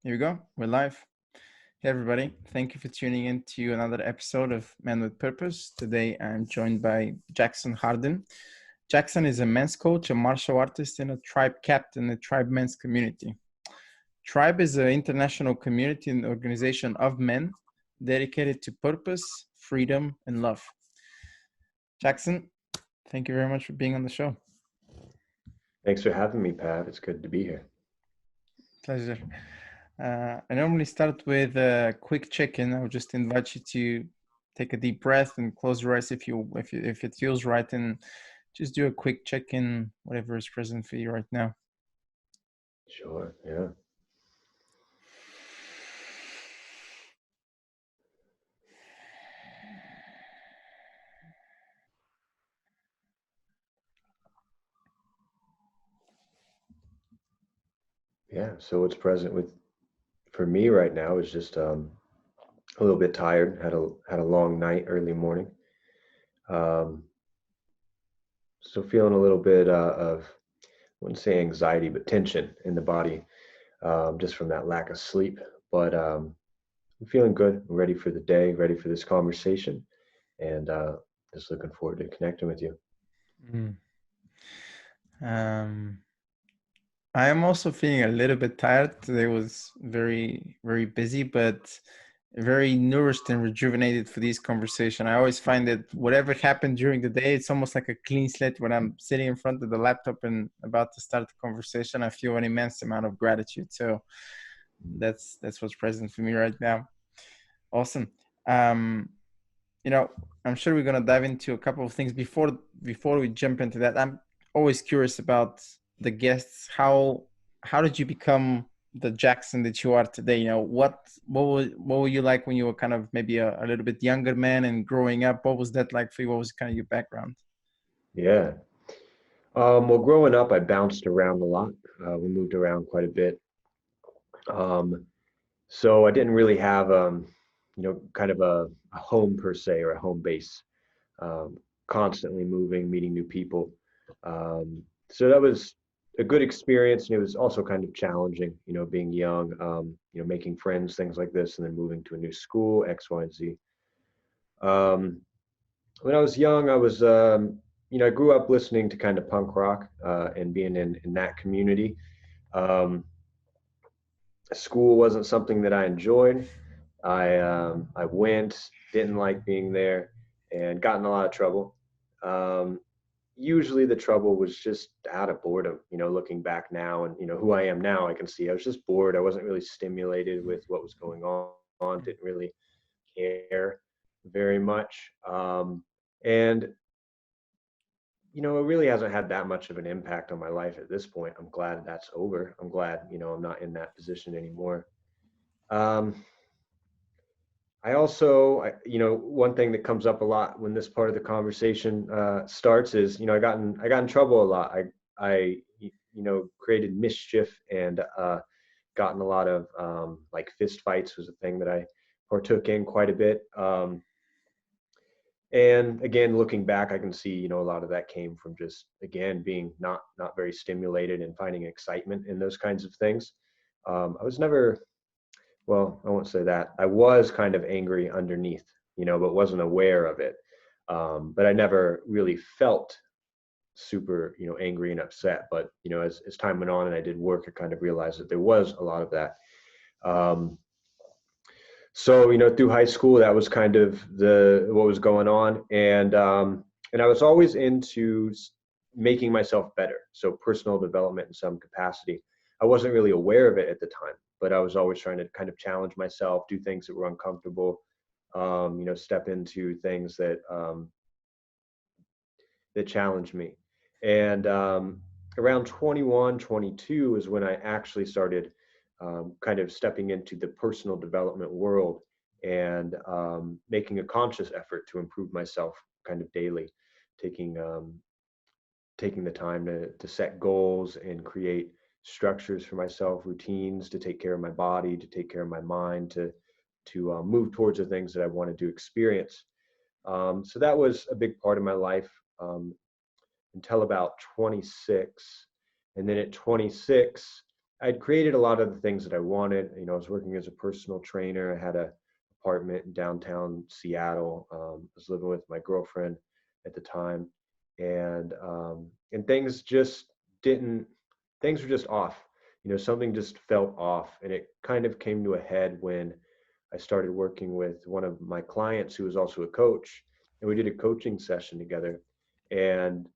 Here we go. We're live. Hey, everybody. Thank you for tuning in to another episode of Men with Purpose. Today, I'm joined by Jackson Hardin. Jackson is a men's coach, a martial artist, and a tribe captain in the Tribe Men's community. Tribe is an international community and organization of men dedicated to purpose, freedom, and love. Jackson, thank you very much for being on the show. Thanks for having me, Pat. It's good to be here. Pleasure. I normally start with a quick check-in. I would just invite you to take a deep breath and close your eyes if it feels right, and just do a quick check-in, whatever is present for you right now. Sure, yeah. Yeah, so what's present for me right now is just a little bit tired. Had a long night, early morning. Um, so feeling a little bit of, I wouldn't say anxiety, but tension in the body, just from that lack of sleep. But I'm feeling good. I'm ready for the day, ready for this conversation, and just looking forward to connecting with you. Mm. Um, I am also feeling a little bit tired. Today was very, very busy, but very nourished and rejuvenated for this conversation. I always find that whatever happened during the day, it's almost like a clean slate. When I'm sitting in front of the laptop and about to start the conversation, I feel an immense amount of gratitude. So that's what's present for me right now. Awesome. Um, you know, I'm sure we're gonna dive into a couple of things before we jump into that. I'm always curious about the guests. How did you become the Jackson that you are today? You know, what were you like when you were kind of maybe a little bit younger man and growing up? What was that like for you? What was kind of your background? Yeah. Well, growing up, I bounced around a lot. We moved around quite a bit. Um, so I didn't really have, kind of a home per se or a home base. Um, Constantly moving, meeting new people. So that was a good experience, and it was also kind of challenging, being young, making friends, things like this, and then moving to a new school, X, Y, and Z. Um, when I was young, I grew up listening to kind of punk rock and being in that community. Um, School wasn't something that I enjoyed. I went, didn't like being there, and got in a lot of trouble. Um, Usually the trouble was just out of boredom. Looking back now and who I am now, I can see I was just bored. I wasn't really stimulated with what was going on. Didn't really care very much. And it really hasn't had that much of an impact on my life at this point. I'm glad that's over. I'm glad, I'm not in that position anymore. Um, one thing that comes up a lot when this part of the conversation starts is, I got in trouble a lot. Created mischief and gotten a lot of like fist fights was a thing that I partook in quite a bit. And again, looking back, I can see, a lot of that came from just, again, being not very stimulated and finding excitement in those kinds of things. I was never, well, I won't say that. I was kind of angry underneath, but wasn't aware of it. But I never really felt super, angry and upset. But, as time went on and I did work, I kind of realized that there was a lot of that. Um, so through high school, that was kind of the what was going on, and I was always into making myself better, so personal development in some capacity. I wasn't really aware of it at the time, but I was always trying to kind of challenge myself, do things that were uncomfortable, step into things that challenged me. And around 21, 22 is when I actually started kind of stepping into the personal development world and making a conscious effort to improve myself kind of daily, taking taking the time to set goals and create structures for myself, routines to take care of my body, to take care of my mind, to move towards the things that I wanted to experience. So that was a big part of my life. Until about 26. And then at 26, I'd created a lot of the things that I wanted. I was working as a personal trainer. I had a apartment in downtown Seattle. I was living with my girlfriend at the time, and things just didn't. Things were just off. Something just felt off, and it kind of came to a head when I started working with one of my clients who was also a coach, and we did a coaching session together. And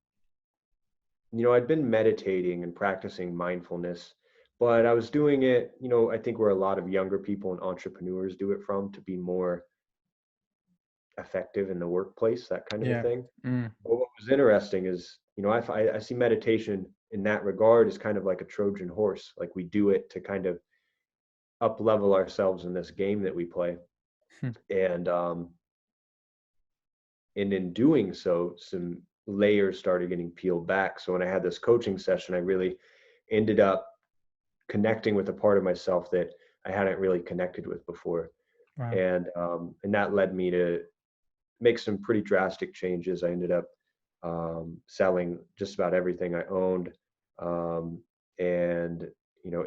I'd been meditating and practicing mindfulness, but I was doing it, I think where a lot of younger people and entrepreneurs do it from to be more effective in the workplace, that kind of a Yeah. thing. Mm. But what was interesting is, I see meditation in that regard as kind of like a Trojan horse. Like we do it to kind of up level ourselves in this game that we play. And in doing so, some layers started getting peeled back. So when I had this coaching session, I really ended up connecting with a part of myself that I hadn't really connected with before. Wow. And that led me to make some pretty drastic changes. I ended up selling just about everything I owned, and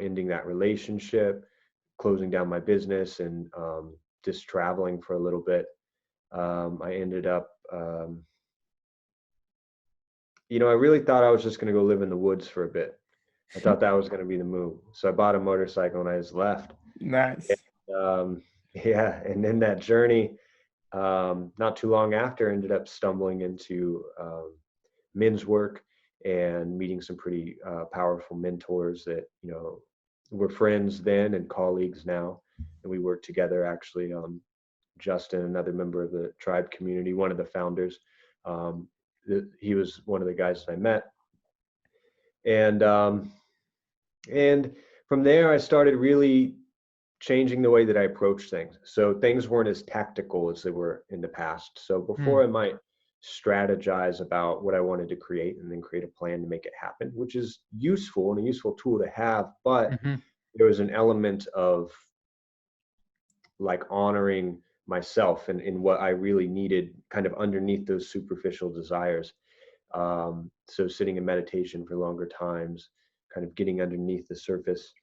ending that relationship, closing down my business, and just traveling for a little bit. I ended up, I really thought I was just going to go live in the woods for a bit. I thought that was going to be the move. So I bought a motorcycle and I just left. Nice. Yeah, and in that journey, not too long after, ended up stumbling into men's work and meeting some pretty powerful mentors that were friends then and colleagues now, and we work together actually. Justin, another member of the tribe community, one of the founders, um, he was one of the guys that I met, and um, and from there I started really changing the way that I approach things. So things weren't as tactical as they were in the past. So Mm. before I might strategize about what I wanted to create and then create a plan to make it happen, which is useful and a useful tool to have, but Mm-hmm. there was an element of like honoring myself and in what I really needed kind of underneath those superficial desires. So sitting in meditation for longer times, kind of getting underneath the surface.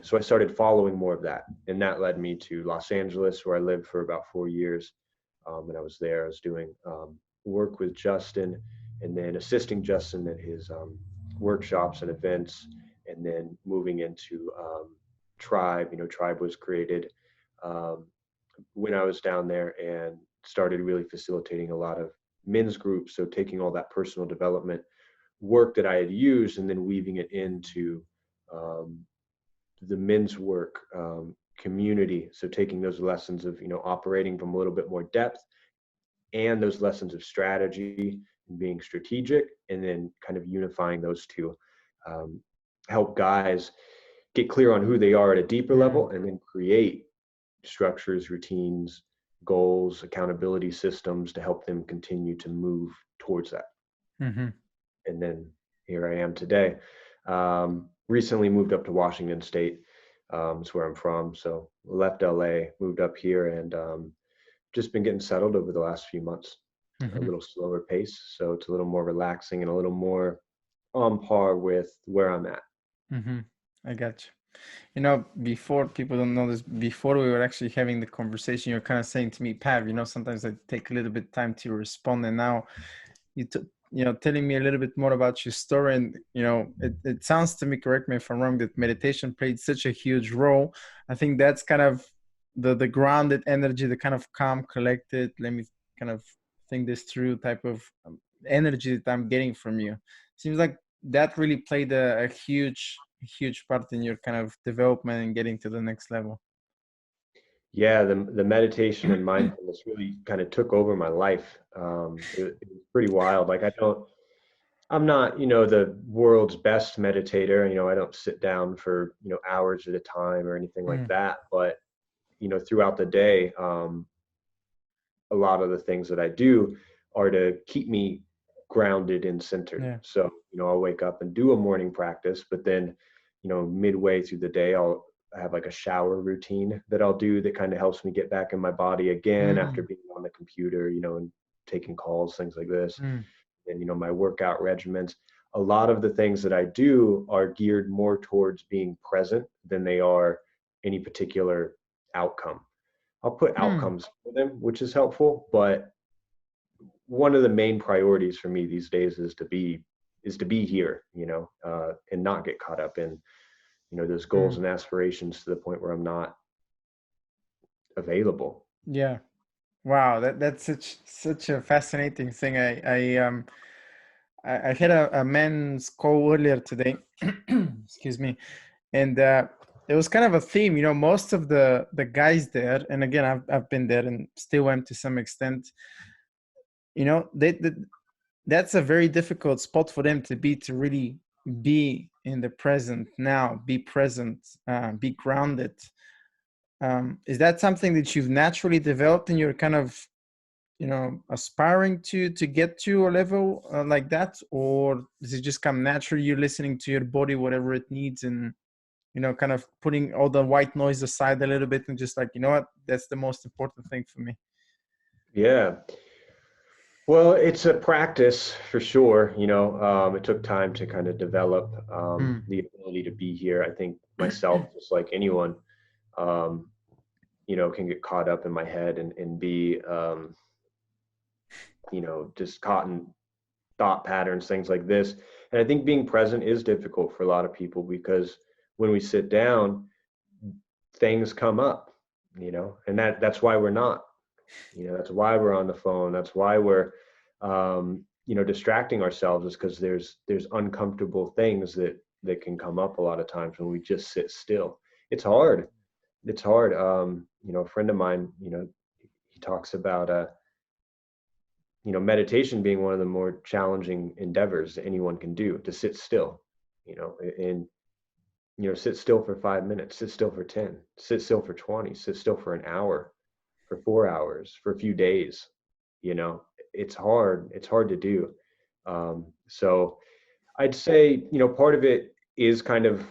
So I started following more of that, and that led me to Los Angeles, where I lived for about 4 years. And I was there. I was doing work with Justin, and then assisting Justin at his workshops and events, and then moving into Tribe. Tribe was created um, when I was down there, and started really facilitating a lot of men's groups. So taking all that personal development work that I had used and then weaving it into um, the men's work community. So taking those lessons of operating from a little bit more depth and those lessons of strategy and being strategic, and then kind of unifying those two, um, help guys get clear on who they are at a deeper Mm. level, and then create structures, routines, goals, accountability systems to help them continue to move towards that. Mm-hmm. And then here I am today. Recently moved up to Washington State. Is where I'm from. So left LA, moved up here, and just been getting settled over the last few months. A Mm-hmm. little slower pace, so it's a little more relaxing and a little more on par with where I'm at. Mm-hmm. I got you. Before people don't know this, before we were actually having the conversation, you're kind of saying to me, Pav, sometimes I take a little bit time to respond. And now telling me a little bit more about your story. And, it sounds to me, correct me if I'm wrong, that meditation played such a huge role. I think that's kind of the grounded energy, the kind of calm, collected, let me kind of think this through type of energy that I'm getting from you. Seems like that really played a huge part in your kind of development and getting to the next level. Yeah, the meditation and mindfulness really kind of took over my life. It was pretty wild. Like I'm not, the world's best meditator. I don't sit down for, hours at a time or anything like Mm, that. But, throughout the day, a lot of the things that I do are to keep me grounded and centered. yeah. So, I'll wake up and do a morning practice, but then, midway through the day, I'll have like a shower routine that I'll do that kind of helps me get back in my body again after Mm, being on the computer, and taking calls, things like this. mm, And, my workout regimens. a lot of the things that I do are geared more towards being present than they are any particular outcome. I'll put Hmm. outcomes for them, which is helpful, but one of the main priorities for me these days is to be here, and not get caught up in, those Hmm. goals and aspirations to the point where I'm not available. Yeah. Wow, that's such a fascinating thing. I had a men's call earlier today. Excuse me, and it was kind of a theme. You know, most of the guys there, and again, I've been there and still am to some extent. You know, that's a very difficult spot for them to be, to really be in the present now, be present, be grounded. Is that something that you've naturally developed and you're kind of, you know, aspiring to get to a level like that, or does it just come naturally, you're listening to your body, whatever it needs, and, you know, kind of putting all the white noise aside a little bit and just like, you know what, that's the most important thing for me. Yeah. Well, it's a practice for sure. It took time to kind of develop Mm, the ability to be here. I think myself, just like anyone, um, can get caught up in my head and be, just caught in thought patterns, things like this. And I think being present is difficult for a lot of people because when we sit down, things come up, and that's why we're not. That's why we're on the phone. That's why we're, distracting ourselves, is because there's uncomfortable things that can come up a lot of times when we just sit still. It's hard. It's hard. A friend of mine, he talks about, meditation being one of the more challenging endeavors anyone can do, to sit still, and sit still for 5 minutes, sit still for 10, sit still for 20, sit still for an hour, for 4 hours, for a few days. you know it's hard, to do. So I'd say, part of it is kind of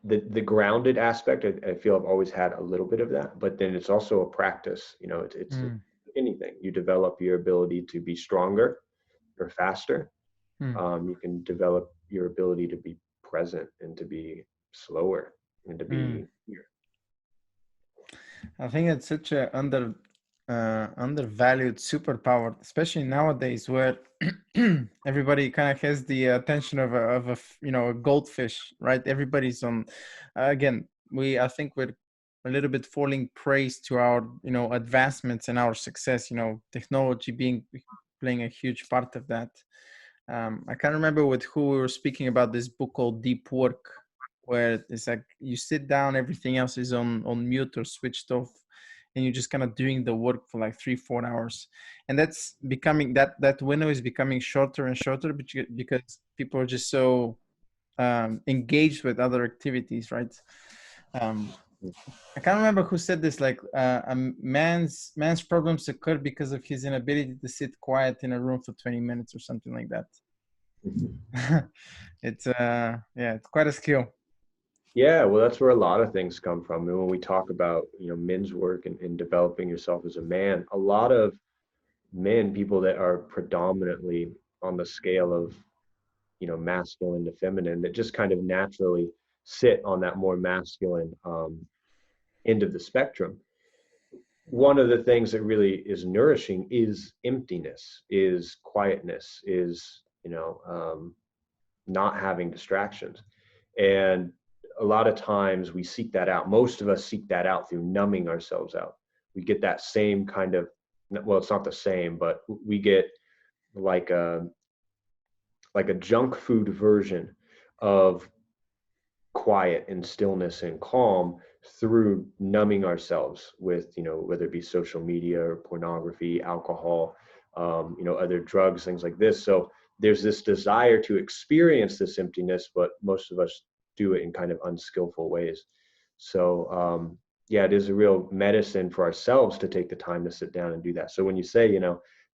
the grounded aspect. I feel I've always had a little bit of that, but then it's also a practice. It's mm, anything. You develop your ability to be stronger or faster. mm, You can develop your ability to be present and to be slower and to mm. be here. I think it's such a undervalued superpower, especially nowadays where everybody kind of has the attention of you know, a goldfish, right? Everybody's on. Again, I think we're a little bit falling praise to our, you know, advancements and our success. You know, technology being playing a huge part of that. I can't remember with who we were speaking about this book called Deep Work, where it's like you sit down, everything else is on mute or switched off, and you're just kind of doing the work for like 3-4 hours, and that's becoming, that window is becoming shorter and shorter because people are just so engaged with other activities, right? Um, I can't remember who said this. Like, a man's problems occur because of his inability to sit quiet in a room for 20 minutes or something like that. Mhm. It's yeah, it's quite a skill. Yeah, well, that's where a lot of things come from. And when we talk about, men's work and developing yourself as a man, a lot of men, people that are predominantly on the scale of, masculine to feminine, that just kind of naturally sit on that more masculine end of the spectrum. One of the things that really is nourishing is emptiness, is quietness, is, not having distractions. And a lot of times we seek that out. Most of us seek that out through numbing ourselves out. We get that same kind of, well, it's not the same, but we get like a junk food version of quiet and stillness and calm through numbing ourselves with, whether it be social media or pornography, alcohol, other drugs, things like this. So there's this desire to experience this emptiness, but most of us do it in kind of unskillful ways. So yeah, it is a real medicine for ourselves to take the time to sit down and do that. So when you say,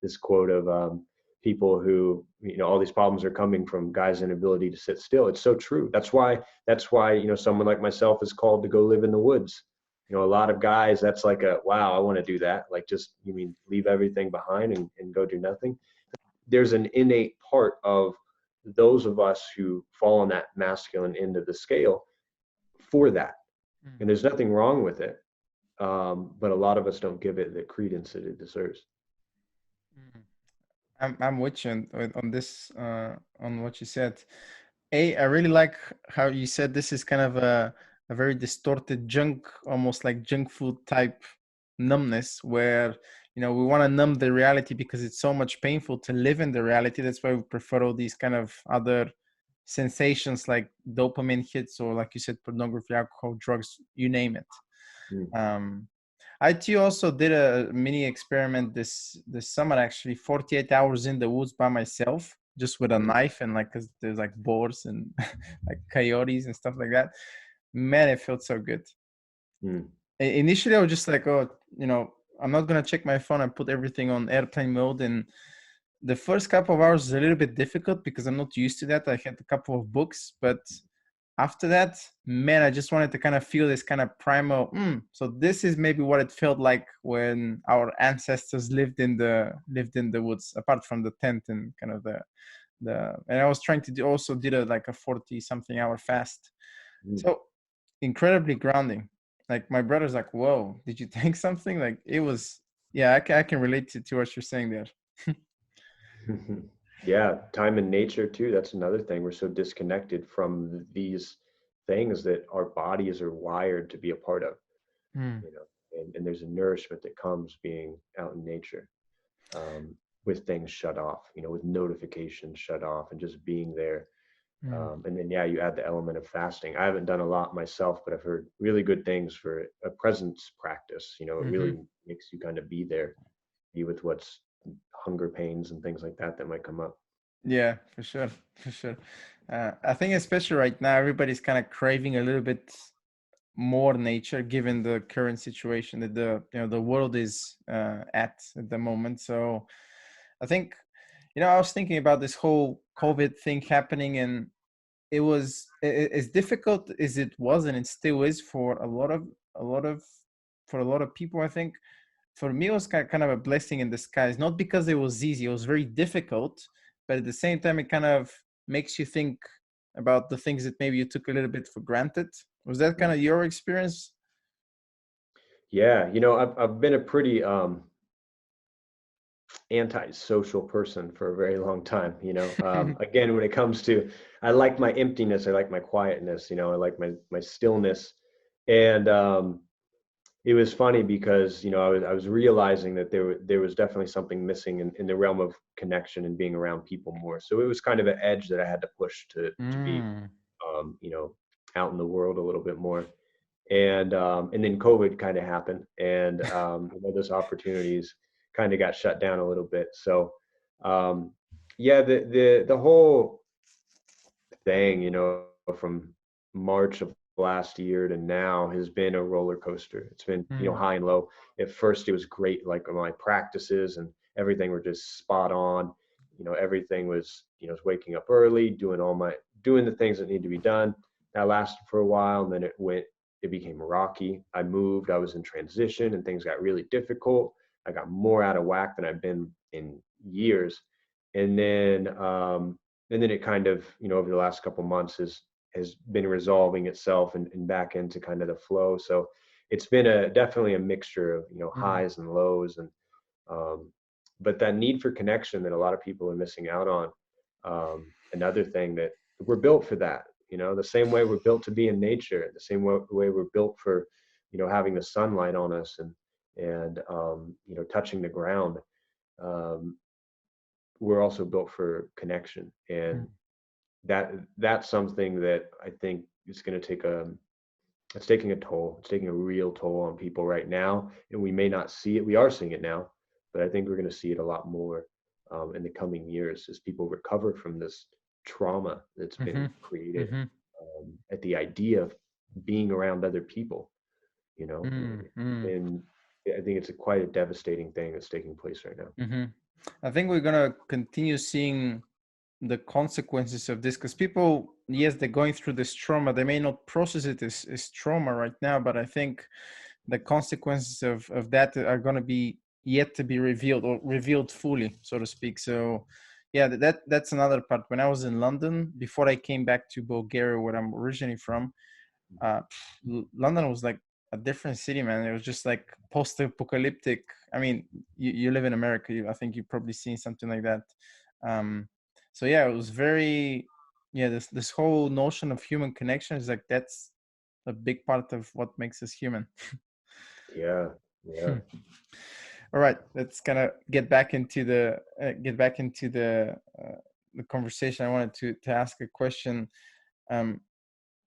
this quote of people who, all these problems are coming from guys' inability to sit still, it's so true. That's why, someone like myself is called to go live in the woods. A lot of guys, that's like a, wow, I want to do that. Like, just, you mean leave everything behind and go do nothing? There's an innate part of those of us who fall on that masculine end of the scale for that. Mm, And there's nothing wrong with it. But a lot of us don't give it the credence that it deserves. mm. I'm with you on this on what you said. I really like how you said this is kind of a very distorted junk, almost like junk food type numbness, where we want to numb the reality because it's so much painful to live in the reality. That's why we prefer all these kind of other sensations like dopamine hits, or like you said, pornography, alcohol, drugs, you name it. Mm, Um, I too also did a mini experiment this summer, actually, 48 hours in the woods by myself, just with a mm, knife, and like 'cause there's like boars and like coyotes and stuff like that. Man, it felt so good. mm, Initially, I was just like, oh, I'm not gonna check my phone and put everything on airplane mode. And the first couple of hours is a little bit difficult because I'm not used to that. I had a couple of books, but after that, man, I just wanted to kind of feel this kind of primal. So this is maybe what it felt like when our ancestors lived in the woods, apart from the tent and kind of the. And I was trying to also did like a 40 something hour fast. mm. So incredibly grounding. Like my brother's like, "Whoa, did you take something?" Like it was. Yeah, I can relate to what you're saying there. Yeah, time in nature too. That's another thing. We're so disconnected from these things that our bodies are wired to be a part of, Mm, and there's a nourishment that comes being out in nature, um, with things shut off, with notifications shut off and just being there. mm, And then, yeah, you add the element of fasting. I haven't done a lot myself, but I've heard really good things for a presence practice. It mm-hmm. really makes you kind of be there, be with what's hunger pains and things like that might come up. Yeah, for sure, for sure. I think especially right now, everybody's kind of craving a little bit more nature, given the current situation that the world is at the moment. So I think, I was thinking about this whole COVID thing happening, and it was as difficult as it was, and it still is for a lot of people. I think for me, it was kind of a blessing in disguise, not because it was easy. It was very difficult, but at the same time, it kind of makes you think about the things that maybe you took a little bit for granted. Was that kind Mm. of your experience? Yeah, I've been a pretty antisocial person for a very long time. Again, when it comes to, I like my emptiness, I like my quietness, I like my stillness. And it was funny because I was realizing that there was definitely something missing in the realm of connection and being around people more. So it was kind of an edge that I had to push to be Mm, um, you know out in the world a little bit more. And then COVID kind of happened, and those opportunities kind of got shut down a little bit. So yeah, the whole thing, from March of last year to now has been a roller coaster. It's been, mm, high and low. At first, it was great, like my practices and everything were just spot on. Everything was waking up early, doing the things that need to be done. That lasted for a while, and then it became rocky. I moved, I was in transition, and things got really difficult. I got more out of whack than I've been in years. And then it kind of, over the last couple months has been resolving itself and back into kind of the flow. So it's been definitely a mixture of, mm, highs and lows. And um, but that need for connection that a lot of people are missing out on. Another thing that we're built for that, the same way we're built to be in nature, the same way we're built for, having the sunlight on us and touching the ground. Um, we're also built for connection, and mm, that's something that I think is going to it's taking a toll. It's taking a real toll on people right now, and we may not see it. We are seeing it now, but I think we're going to see it a lot more in the coming years as people recover from this trauma that's been mhm, created mhm, at the idea of being around other people. mm, mm, And I think it's quite a devastating thing that's taking place right now. mhm. I think we're gonna continue seeing the consequences of this, because people, yes, they're going through this trauma. They may not process it as trauma right now, but I think the consequences of that are going to be yet to be revealed, or revealed fully, so to speak. So Yeah, that's another part. When I was in London, before I came back to Bulgaria, where I'm originally from, uh, London was like a different city, man. It was just like post-apocalyptic. I mean, you live in America. I think you've probably seen something like that. Um, so yeah, it was very, yeah. This whole notion of human connection is like that's a big part of what makes us human. Yeah, yeah. All right, let's kind of get back into the conversation. I wanted to ask a question. Um,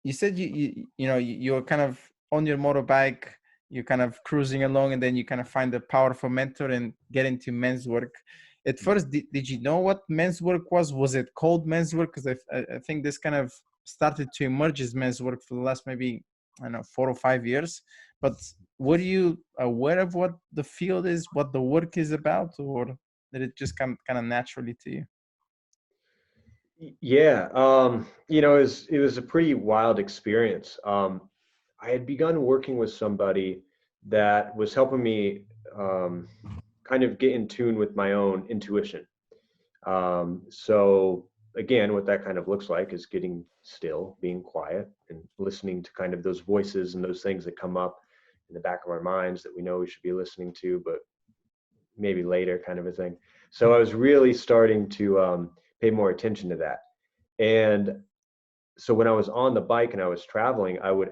you said you were kind of on your motorbike, you're kind of cruising along, and then you kind of find a powerful mentor and get into men's work. At Mhm. first, did you know what men's work was it called men's work? Because I think this kind of started to emerge as men's work for the last maybe, I don't know, 4 or 5 years. But were you aware of what the field is, what the work is about, or did it just come kind of naturally to you? Yeah, it was a pretty wild experience. I had begun working with somebody that was helping me um, kind of get in tune with my own intuition. So again, what that kind of looks like is getting still, being quiet, and listening to kind of those voices and those things that come up in the back of our minds that we know we should be listening to, but maybe later, kind of a thing. So I was really starting to pay more attention to that. And so when I was on the bike and I was traveling, I was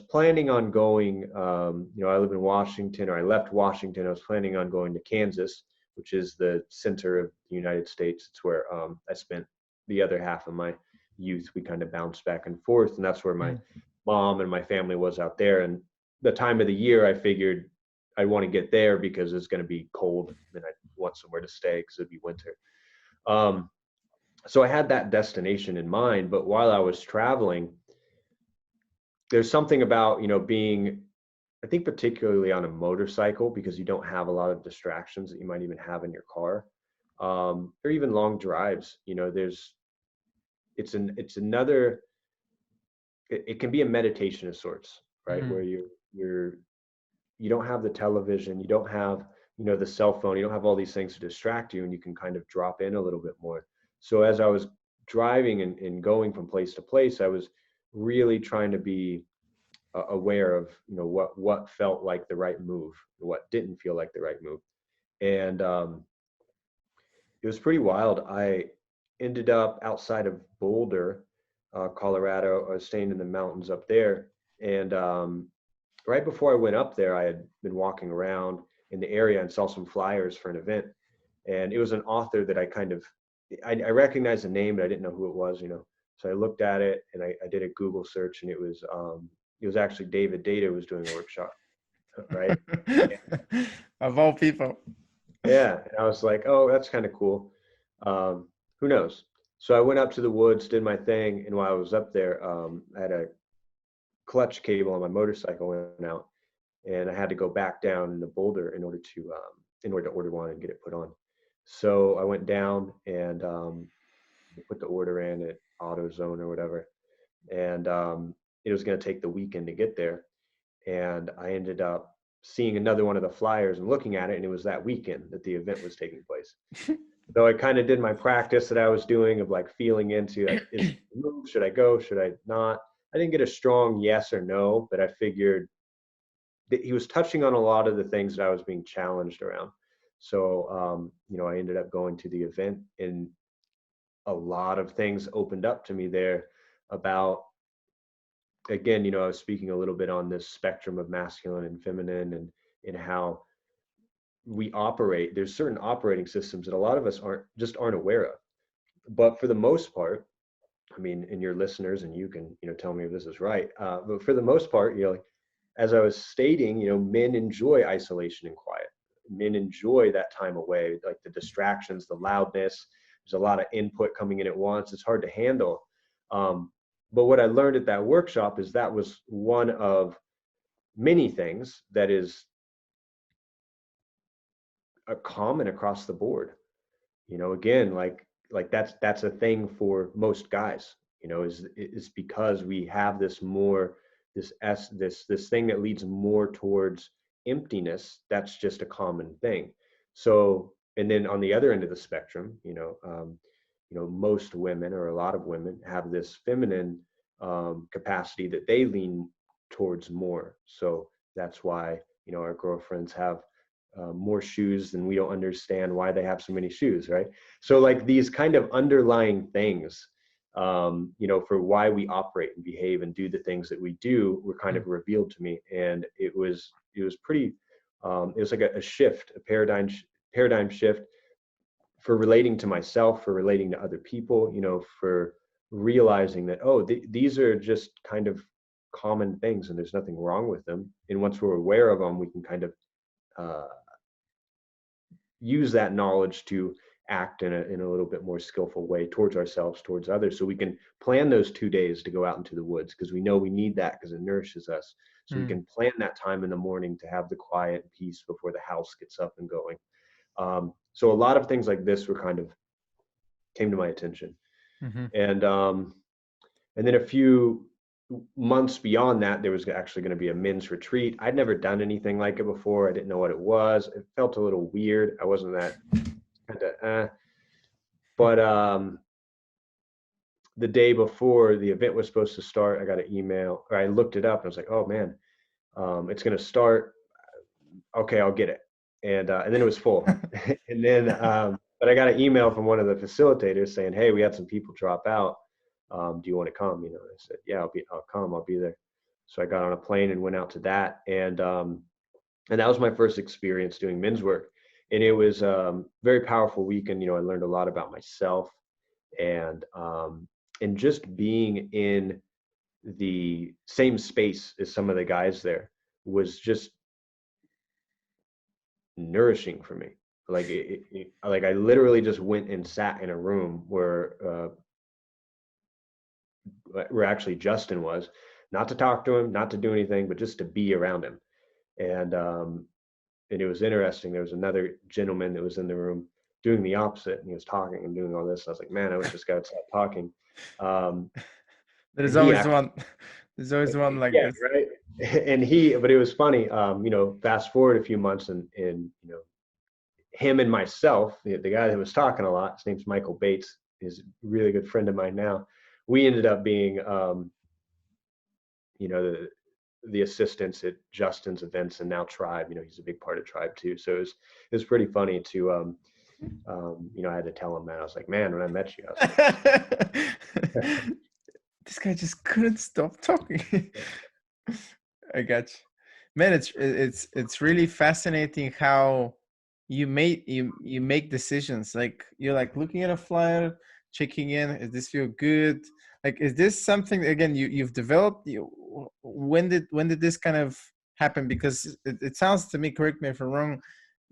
planning on going, I live in Washington, or I left Washington. I was planning on going to Kansas, which is the center of the United States. It's where I spent the other half of my youth. We kind of bounced back and forth, and that's where my Mm. mom and my family was out there. And the time of the year, I figured I want to get there because it's going to be cold, and I want somewhere to stay because it'd be winter. Um, so I had that destination in mind, but while I was traveling, there's something about, being, I think, particularly on a motorcycle, because you don't have a lot of distractions that you might even have in your car, or even long drives. It's another, it can be a meditation of sorts, right? Where Mm. you're, you don't have the television, you don't have, the cell phone, you don't have all these things to distract you, and you can kind of drop in a little bit more. So as I was driving and going from place to place, I was really trying to be aware of, what felt like the right move, what didn't feel like the right move. And it was pretty wild. I ended up outside of Boulder, Colorado. I was staying in the mountains up there, and right before I went up there, I had been walking around in the area and saw some flyers for an event. And it was an author that I recognized the name, but I didn't know who it was. So I looked at it, and I did a Google search, and it was actually David Data was doing a workshop, right? Of all people. Yeah, and I was like, oh, that's kind of cool. Who knows? So I went up to the woods, did my thing, and while I was up there, I had a clutch cable on my motorcycle went out, and I had to go back down in the Boulder in order to order one and get it put on. So I went down and put the order in at AutoZone or whatever, and it was going to take the weekend to get there. And I ended up seeing another one of the flyers and looking at it, and it was that weekend that the event was taking place. So I kind of did my practice that I was doing of like feeling into, like, is move, should I go, should I not? I didn't get a strong yes or no, but I figured that he was touching on a lot of the things that I was being challenged around. So I ended up going to the event, and a lot of things opened up to me there about, again, I was speaking a little bit on this spectrum of masculine and feminine, and in how we operate. There's certain operating systems that a lot of us aren't aware of. But for the most part, I mean, and your listeners, and you can, tell me if this is right. But for the most part, like, as I was stating, men enjoy isolation and quiet. Men enjoy that time away, like the distractions, the loudness. There's a lot of input coming in at once. It's hard to handle. But what I learned at that workshop is that was one of many things that is a common across the board. Again, like that's a thing for most guys. Is because we have this thing that leads more towards emptiness. That's just a common thing. So And then on the other end of the spectrum, most women, or a lot of women, have this feminine capacity that they lean towards more. So that's why, our girlfriends have more shoes than we don't understand why they have so many shoes, right? So like these kind of underlying things, for why we operate and behave and do the things that we do, were kind Mm. of revealed to me. And it was pretty, it was like a shift, a paradigm shift for relating to myself, for relating to other people, for realizing that, oh, these are just kind of common things and there's nothing wrong with them. And once we're aware of them, we can kind of uh, use that knowledge to act in a little bit more skillful way towards ourselves, towards others. So we can plan those 2 days to go out into the woods, because we know we need that, because it nourishes us. So we Mm. can plan that time in the morning to have the quiet and peace before the house gets up and going. So a lot of things like this were kind of came to my attention. Mm-hmm. And then a few months beyond that, there was actually going to be a men's retreat. I'd never done anything like it before. I didn't know what it was. It felt a little weird. I wasn't that kind of but the day before the event was supposed to start, I got an email, or I looked it up and I was like, oh man, it's going to start. Okay, I'll get it. And then it was full. And then but I got an email from one of the facilitators saying, hey, we had some people drop out. Do you want to come? I said, yeah, I'll come. I'll be there. So I got on a plane and went out to that. And that was my first experience doing men's work. And it was very powerful weekend. I learned a lot about myself, and just being in the same space as some of the guys there was just nourishing for me. Like like I literally just went and sat in a room where actually Justin was, not to talk to him, not to do anything, but just to be around him. And it was interesting. There was another gentleman that was in the room doing the opposite, and he was talking and doing all this. I was like, man, I wish this guy would stop talking. There's And he always actually, one. There's always one like yeah, this. right. But it was funny. Fast forward a few months, and him and myself, the guy that was talking a lot, his name's Michael Bates, is a really good friend of mine now. We ended up being, the assistants at Justin's events and now Tribe. He's a big part of Tribe too. So it was pretty funny to, I had to tell him that. I was like, man, when I met you, I was like, This guy just couldn't stop talking. I got you. Man, it's really fascinating how you make decisions. Like you're like looking at a flyer, checking in, is this feel good? Like is this something again you've developed? When did this kind of happen? Because it sounds to me, correct me if I'm wrong,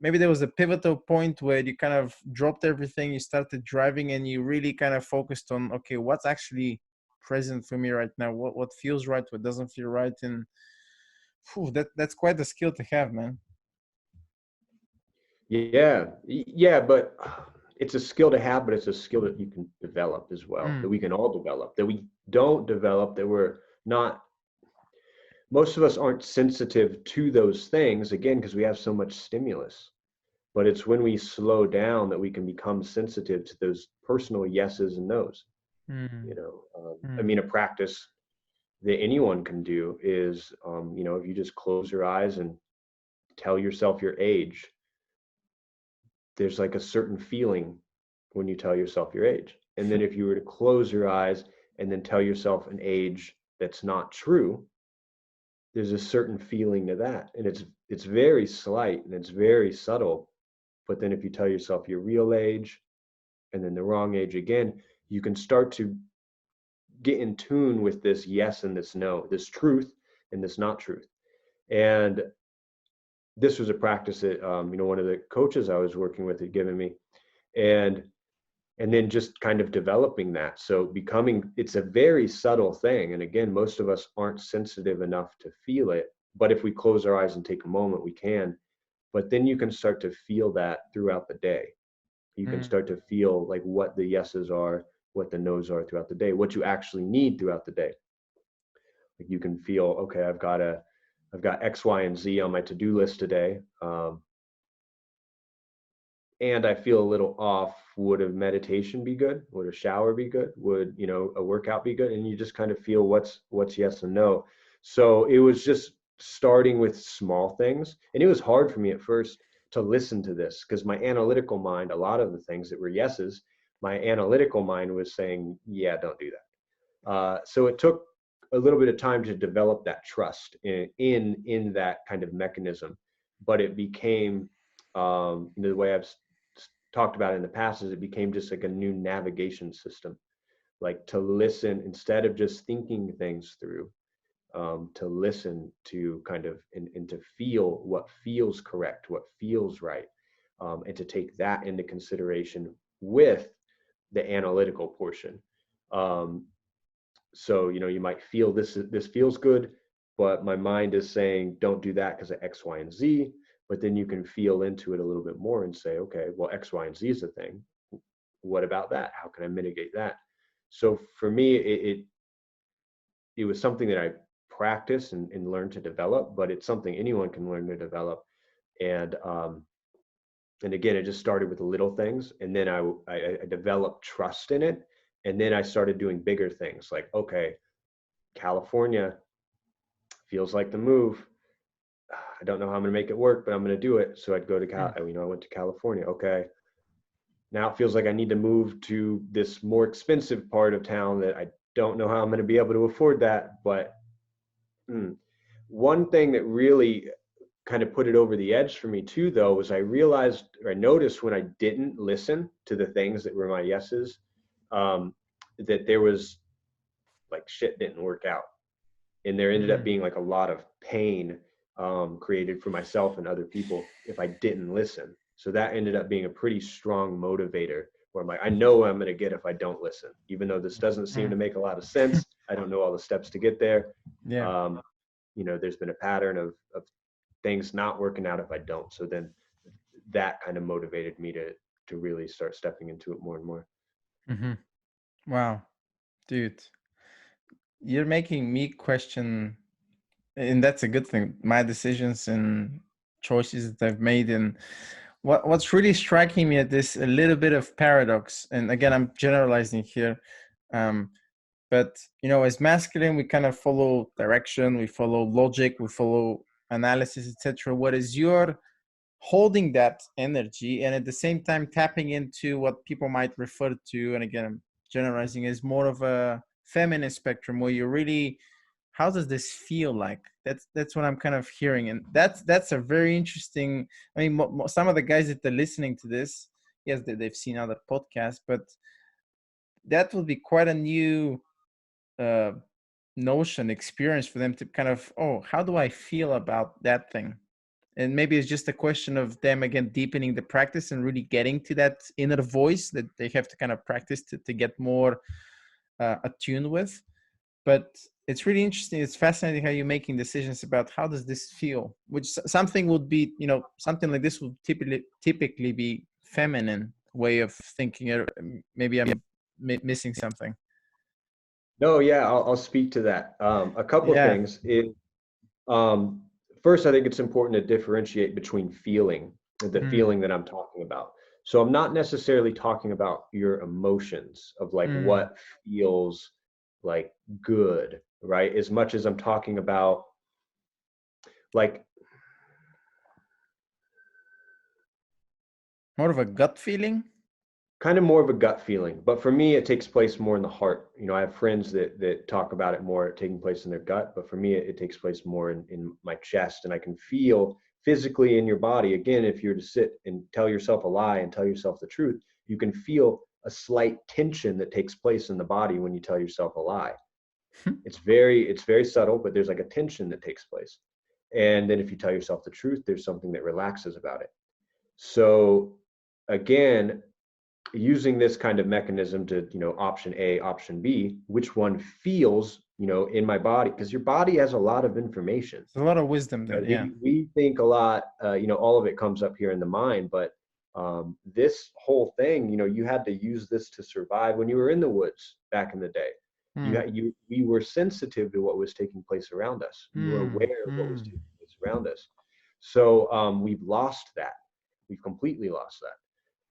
maybe there was a pivotal point where you kind of dropped everything, you started driving, and you really kind of focused on, okay, what's actually present for me right now, what feels right, what doesn't feel right. And that's quite a skill to have, man. yeah, but it's a skill to have, but it's a skill that you can develop as well, that Mm, we can all develop, that we don't develop, that we're not. Most of us aren't sensitive to those things, again, because we have so much stimulus. But it's when we slow down that we can become sensitive to those personal yeses and nos. mm, I mm, mean, a practice that anyone can do is, if you just close your eyes and tell yourself your age, there's like a certain feeling when you tell yourself your age. And then if you were to close your eyes and then tell yourself an age that's not true, there's a certain feeling to that. And it's very slight and it's very subtle. But then if you tell yourself your real age and then the wrong age again, you can start to get in tune with this yes and this no, this truth and this not truth. And this was a practice that one of the coaches I was working with had given me, and then just kind of developing that. So it's a very subtle thing, and again, most of us aren't sensitive enough to feel it, but if we close our eyes and take a moment, we can. But then you can start to feel that throughout the day. You can mm, start to feel like what the yeses are, what the nos are throughout the day, what you actually need throughout the day. Like you can feel, okay, I've got X, Y, and Z on my to-do list today. and I feel a little off, would a meditation be good? Would a shower be good? Would, a workout be good? And you just kind of feel what's yes and no. So it was just starting with small things. And it was hard for me at first to listen to this because my analytical mind, a lot of the things that were yeses, my analytical mind was saying, yeah, don't do that. So it took a little bit of time to develop that trust in that kind of mechanism, but it became, the way I've talked about it in the past is it became just like a new navigation system, like to listen instead of just thinking things through, to listen to kind of and to feel what feels correct, what feels right, and to take that into consideration with the analytical portion. Um, so you might feel this feels good, but my mind is saying don't do that because of X, Y, and Z. But then you can feel into it a little bit more and say, okay, well, X, Y, and Z is a thing. What about that? How can I mitigate that? So for me, it was something that I practiced and learned to develop, but it's something anyone can learn to develop. And again, it just started with the little things, and then I developed trust in it, and then I started doing bigger things like, okay, California feels like the move. I don't know how I'm going to make it work, but I'm going to do it. So I'd go to Mm. I went to California. Okay, now it feels like I need to move to this more expensive part of town that I don't know how I'm going to be able to afford that. But one thing that really kind of put it over the edge for me too, though, was I realized, or I noticed when I didn't listen to the things that were my yeses, um, that there was like shit didn't work out. And there ended up Mm. being like a lot of pain, created for myself and other people if I didn't listen. So that ended up being a pretty strong motivator where I'm like, I know what I'm going to get if I don't listen, even though this doesn't seem to Mm. make a lot of sense. I don't know all the steps to get there. Yeah. Um, there's been a pattern of things not working out if I don't. So then that kind of motivated me to really start stepping into it more and more. Hmm. Wow, dude, you're making me question, and that's a good thing, my decisions and choices that I've made. And what's really striking me at this a little bit of paradox, and again, I'm generalizing here, um, but as masculine, we kind of follow direction, we follow logic, we follow analysis, etc. What is your holding that energy and at the same time tapping into what people might refer to, and again I'm generalizing, as more of a feminine spectrum, where you really, how does this feel like? That's what I'm kind of hearing, and that's a very interesting. I mean, some of the guys that are listening to this, yes, they've seen other podcasts, but that will be quite a new uh, notion, experience for them to kind of, oh, how do I feel about that thing? And maybe it's just a question of them again deepening the practice and really getting to that inner voice that they have to kind of practice to get more attuned with. But it's really interesting, it's fascinating how you're making decisions about how does this feel, which something would be, something like this would typically be feminine way of thinking, or maybe I'm missing something. No, yeah, I'll speak to that. A couple of Yeah. things. Um, First, I think it's important to differentiate between the Mm, feeling that I'm talking about. So I'm not necessarily talking about your emotions of like mm. what feels like good, right? As much as I'm talking about like More of a gut feeling. kind of more of a gut feeling. But for me, it takes place more in the heart. I have friends that talk about it more taking place in their gut, but for me, it takes place more in my chest, and I can feel physically in your body. Again, if you were to sit and tell yourself a lie and tell yourself the truth, you can feel a slight tension that takes place in the body when you tell yourself a lie. It's very subtle, but there's like a tension that takes place. And then if you tell yourself the truth, there's something that relaxes about it. So again, using this kind of mechanism to, option A, option B, which one feels, in my body, because your body has a lot of information. There's a lot of wisdom there. Right? Yeah. We think a lot, all of it comes up here in the mind, but this whole thing, you had to use this to survive when you were in the woods back in the day. Mm, We were sensitive to what was taking place around us. We were mm, aware of what was mm. taking place around us. So we've lost that. We've completely lost that.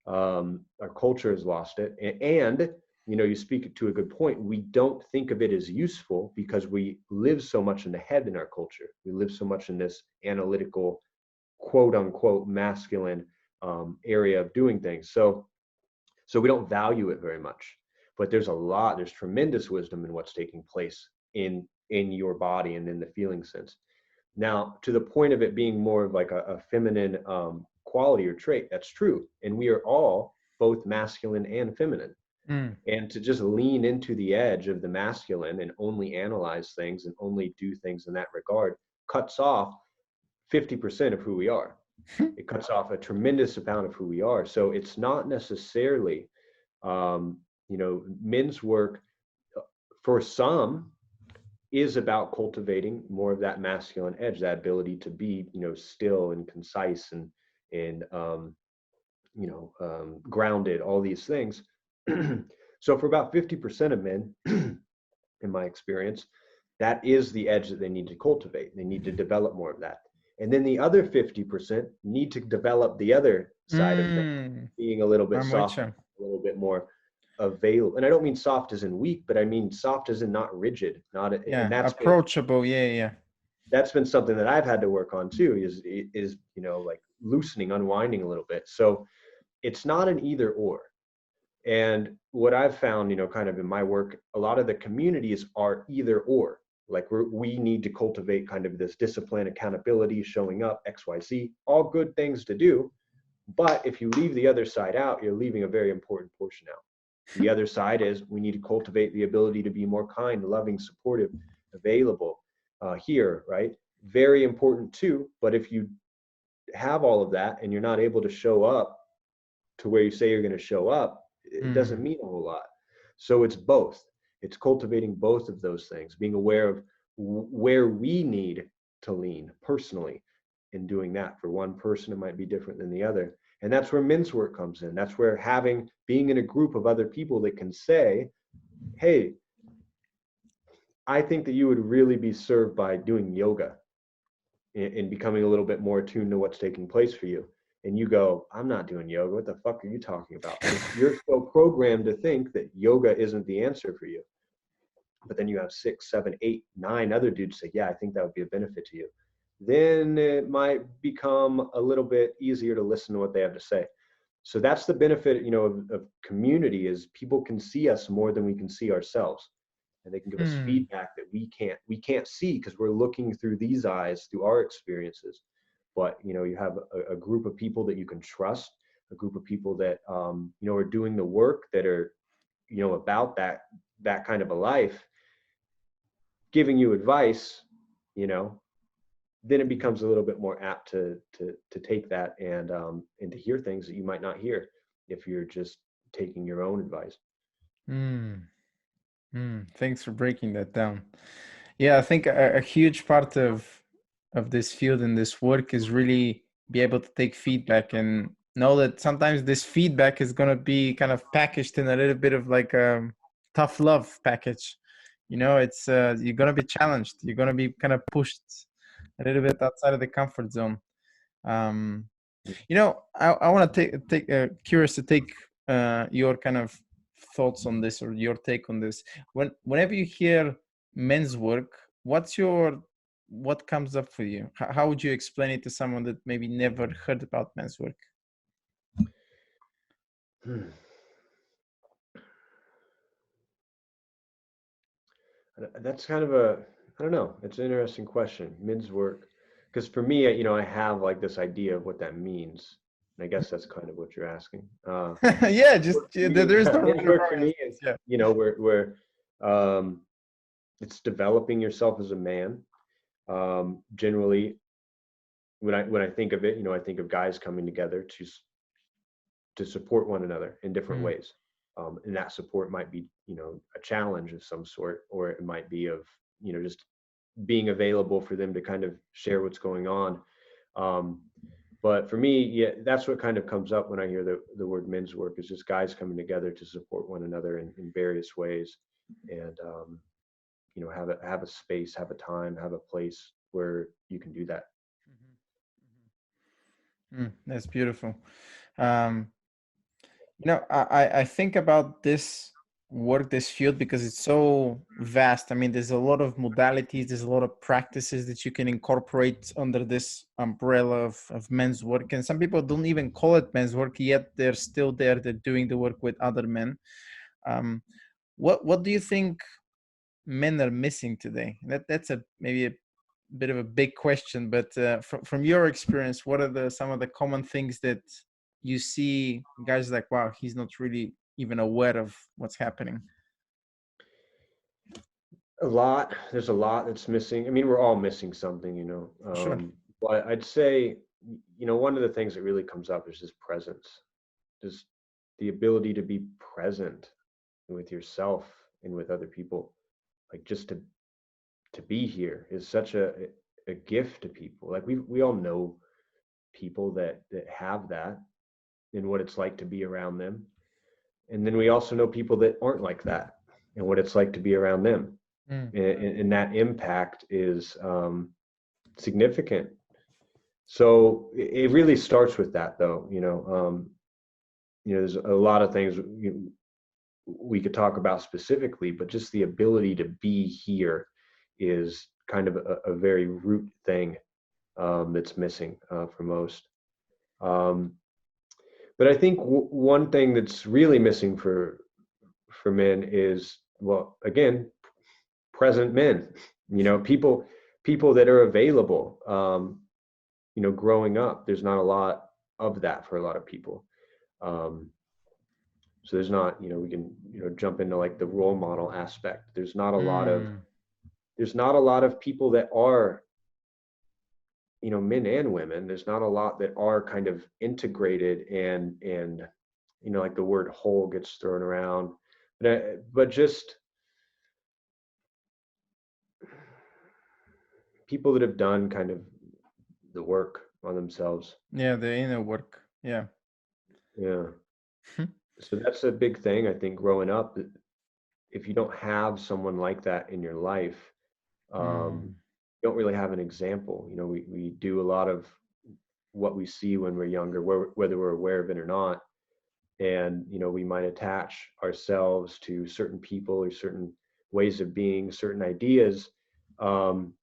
Our culture has lost it, and you speak to a good point. We don't think of it as useful because we live so much in the head in our culture. We live so much in this analytical, quote unquote, masculine area of doing things. So we don't value it very much. But there's tremendous wisdom in what's taking place in your body and in the feeling sense. Now, to the point of it being more of like a feminine quality or trait, that's true. And we are all both masculine and feminine. Mm. And to just lean into the edge of the masculine and only analyze things and only do things in that regard cuts off 50% of who we are. It cuts off a tremendous amount of who we are. So it's not necessarily, men's work for some is about cultivating more of that masculine edge, that ability to be, still and concise and grounded, all these things. So for about 50% of men, in my experience, that is the edge that they need to cultivate. They need to develop more of that. And then the other 50% need to develop the other side of them, Mm. being a little bit I'm with soft, you. a little bit more available. And I don't mean soft as in weak, but I mean soft as in not rigid, not, and Yeah, that's approachable. Yeah, yeah. been something that I've had to work on too, is like loosening, unwinding a little bit. So it's not an either or. And what I've found, kind of in my work, a lot of the communities are either or. Like we need to cultivate kind of this discipline, accountability, showing up, XYZ, all good things to do. But if you leave the other side out, you're leaving a very important portion out. The other side is we need to cultivate the ability to be more kind, loving, supportive, available here, right? Very important too. But if you have all of that and you're not able to show up to where you say you're going to show up, it doesn't Mm. mean a whole lot. So it's both. It's cultivating both of those things, being aware of where we need to lean personally in doing that. For one person, it might be different than the other. And that's where men's work comes in. That's where being in a group of other people that can say, hey, I think that you would really be served by doing yoga and becoming a little bit more attuned to what's taking place for you. And you go, I'm not doing yoga. What the fuck are you talking about? You're so programmed to think that yoga isn't the answer for you. But then you have 6, 7, 8, 9 other dudes say, yeah, I think that would be a benefit to you. Then it might become a little bit easier to listen to what they have to say. So that's the benefit, of community, is people can see us more than we can see ourselves, and they can give us Mm. feedback that we can't see because we're looking through these eyes, through our experiences. But you have a group of people that you can trust, a group of people that are doing the work, that are about that kind of a life, giving you advice. you know then it becomes a little bit more apt to take that and to hear things that you might not hear if you're just taking your own advice. Mm. Mm. Thanks for breaking that down. Yeah, I think a huge part of this field and this work is really be able to take feedback and know that sometimes this feedback is going to be kind of packaged in a little bit of like a tough love package. It's you're going to be challenged. You're going to be kind of pushed a little bit outside of the comfort zone. Um, I want to take curious to take your kind of thoughts on this or your take on this. Whenever you hear men's work, what comes up for you? How would you explain it to someone that maybe never heard about men's work? Hmm. That's kind of I don't know. It's an interesting question. Men's work, because for me, I have like this idea of what that means. And I guess that's kind of what you're asking. Yeah, just Work for me, there's no men's right or work wrong for me is, answers. Yeah. where um, it's developing yourself as a man. Generally, when I think of it, I think of guys coming together to support one another in different Mm, ways. And that support might be, a challenge of some sort, or it might be of, just being available for them to kind of share what's going on. Um, but for me, yeah, that's what kind of comes up when I hear the word men's work, is just guys coming together to support one another in various ways, and have a space, have a time, have a place where you can do that. that's beautiful. Um, I think about this work, this field, because it's so vast. I mean, there's a lot of modalities, there's a lot of practices that you can incorporate under this umbrella of men's work. And some people don't even call it men's work, yet they're still there. They're doing the work with other men. Um, what do you think men are missing today? That's a maybe a bit of a big question, but from your experience, what are some of the common things that you see guys like, wow, he's not really even aware of what's happening? A lot. There's a lot that's missing. I mean, we're all missing something, Sure. But I'd say, one of the things that really comes up is just presence, just the ability to be present with yourself and with other people. Like just to be here is such a gift to people. Like we all know people that have that and what it's like to be around them. And then we also know people that aren't like that and what it's like to be around them. Mm. And that impact is significant. So it really starts with that, though. There's a lot of things we could talk about specifically, but just the ability to be here is kind of a very root thing that's missing for most. Um, but I think one thing that's really missing for men is, well, again, present men. People that are available. Growing up, there's not a lot of that for a lot of people. Um, so there's not, we can, jump into like the role model aspect. Mm. There's not a lot of people that are, men and women. There's not a lot that are kind of integrated and like the word whole gets thrown around, but just people that have done kind of the work on themselves. Yeah, the inner work. Yeah. Yeah. So that's a big thing, I think, growing up. If you don't have someone like that in your life, Mm. you don't really have an example. We do a lot of what we see when we're younger, whether we're aware of it or not. And, we might attach ourselves to certain people or certain ways of being, certain ideas. Um,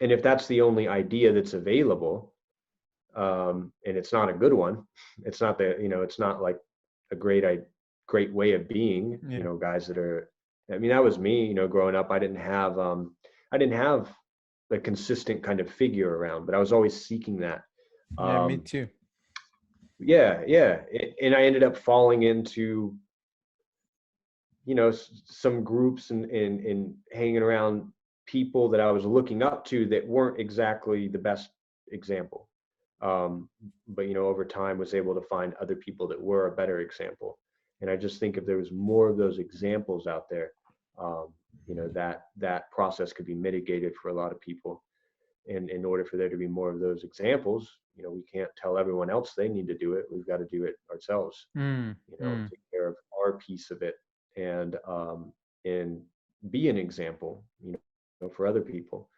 and if that's the only idea that's available, and it's not a good one, it's not like a great way of being. Yeah. Guys that are, I mean, that was me. Growing up, I didn't have a consistent kind of figure around, but I was always seeking that. Yeah, me um too. yeah, yeah. And I ended up falling into, some groups and hanging around people that I was looking up to that weren't exactly the best example. But over time was able to find other people that were a better example. And I just think if there was more of those examples out there, that process could be mitigated for a lot of people. And in order for there to be more of those examples, we can't tell everyone else they need to do it. We've got to do it ourselves. Mm. Mm. Take care of our piece of it, and be an example, for other people,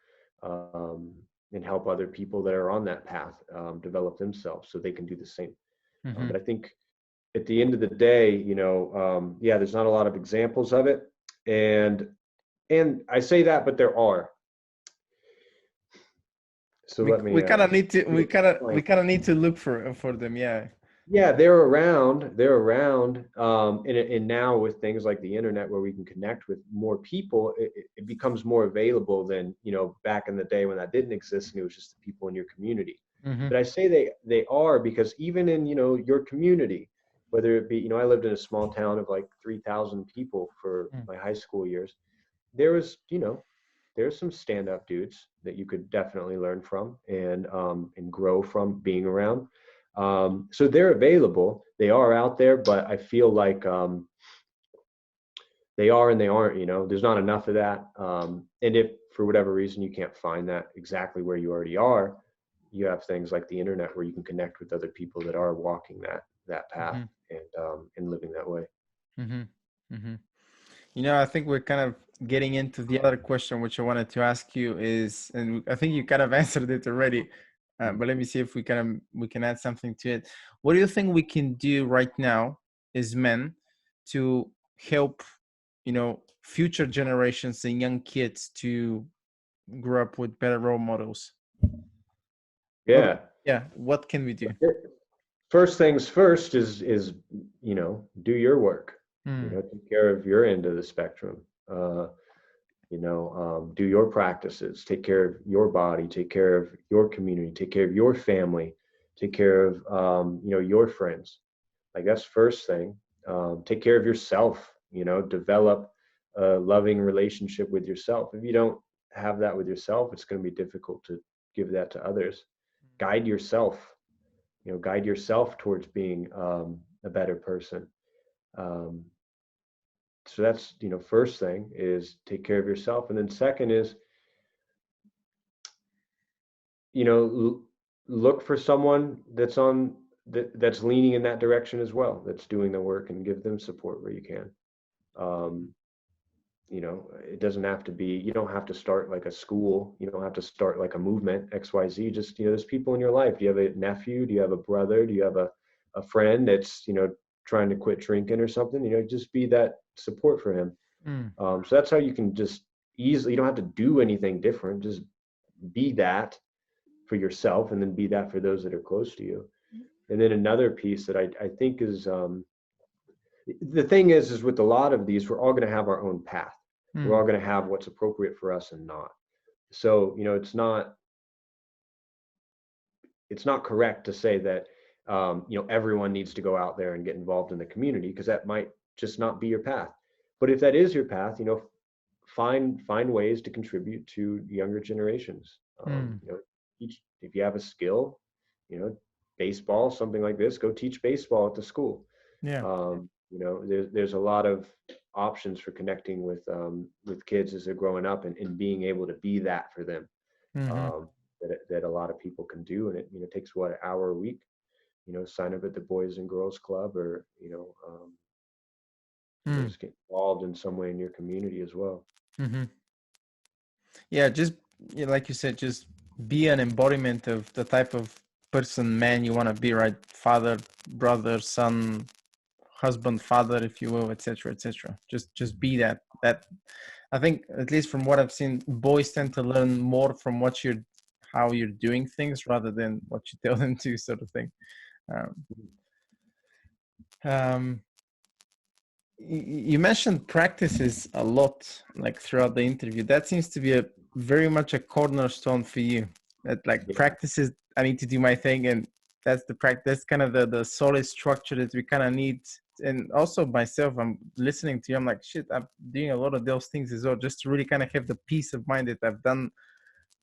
um, and help other people that are on that path develop themselves so they can do the same. Mm-hmm. But I think at the end of the day, yeah, there's not a lot of examples of it, and I say that, but there are. So We let me we kind of need to we like, kind of need to look for them. Yeah. yeah, they're around, and now with things like the internet where we can connect with more people, it becomes more available than, back in the day when that didn't exist and it was just the people in your community. Mm-hmm. But I say they are because even in, your community, whether it be, I lived in a small town of like 3,000 people for Mm. my high school years. There was, there's some stand-up dudes that you could definitely learn from and grow from being around. So they're available, they are out there, but I feel like they are and they aren't. There's not enough of that. And if for whatever reason you can't find that exactly where you already are, you have things like the internet where you can connect with other people that are walking that path Mm-hmm. and living that way. Mm-hmm. Mm-hmm. I think we're kind of getting into the other question, which I wanted to ask you is, and I think you kind of answered it already, Mm. but let me see if we can add something to it. What do you think we can do right now as men to help, future generations and young kids to grow up with better role models? What, Yeah. yeah, what can we do? First things first is do your work. Mm, Take care of your end of the spectrum. Do your practices, take care of your body, take care of your community, take care of your family, take care of your friends. Like that's first thing. Take care of yourself. Develop a loving relationship with yourself. If you don't have that with yourself, it's going to be difficult to give that to others. Guide yourself. Guide yourself towards being a better person. Um, so that's first thing is take care of yourself, and then second is look for someone that's leaning in that direction as well, that's doing the work, and give them support where you can. um, it doesn't have to be, you don't have to start like a school, you don't have to start like a movement XYZ. Just there's people in your life. Do you have a nephew? Do you have a brother? Do you have a friend that's trying to quit drinking or something? Just be that support for him. mm, So that's how you can just easily, you don't have to do anything different, just be that for yourself, and then be that for those that are close to you. And then another piece that I think is the thing is with a lot of these, we're all going to have our own path. We're mm, all going to have what's appropriate for us and not. So it's not correct to say that everyone needs to go out there and get involved in the community, because that might just not be your path. But if that is your path, find ways to contribute to younger generations. mm. If you have a skill, you know, baseball, something like this, go teach baseball at the school. Yeah. There's a lot of options for connecting with kids as they're growing up, and being able to be that for them. Mm-hmm. That a lot of people can do, and it takes what, an hour a week. Sign up at the Boys and Girls Club, or Mm, just get involved in some way in your community as well. mm-hmm. Yeah, just like you said, just be an embodiment of the type of person, man you want to be, right? Father, brother, son, husband, father, if you will, etc., etc. Just be that. That, I think, at least from what I've seen, boys tend to learn more from how you're doing things rather than what you tell them to, sort of thing. Um, um, you mentioned practices a lot, like throughout the interview. That seems to be a very much a cornerstone for you. That, like, Yeah. practices, I need to do my thing, and that's the practice. That's kind of the solid structure that we kind of need. And also myself, I'm listening to you, I'm like, shit, I'm doing a lot of those things as well, just to really kind of have the peace of mind that I've done,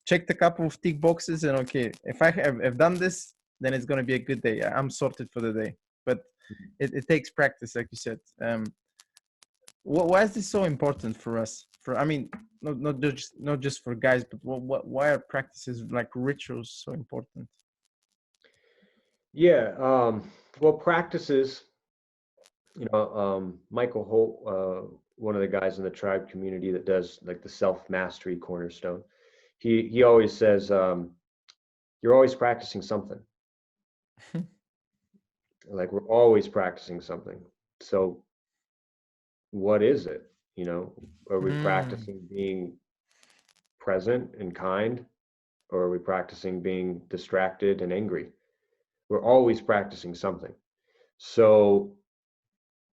checked a couple of tick boxes, and okay, if I have done this, then it's going to be a good day. I'm sorted for the day. But it takes practice, like you said. Why is this so important for us? I mean, not just for guys, but why are practices like rituals so important? Yeah. Well, practices, Michael Holt, one of the guys in the tribe community that does like the self mastery cornerstone, he always says, you're always practicing something. Like, we're always practicing something. So what is it? Are we Mm, practicing being present and kind, or are we practicing being distracted and angry? We're always practicing something. So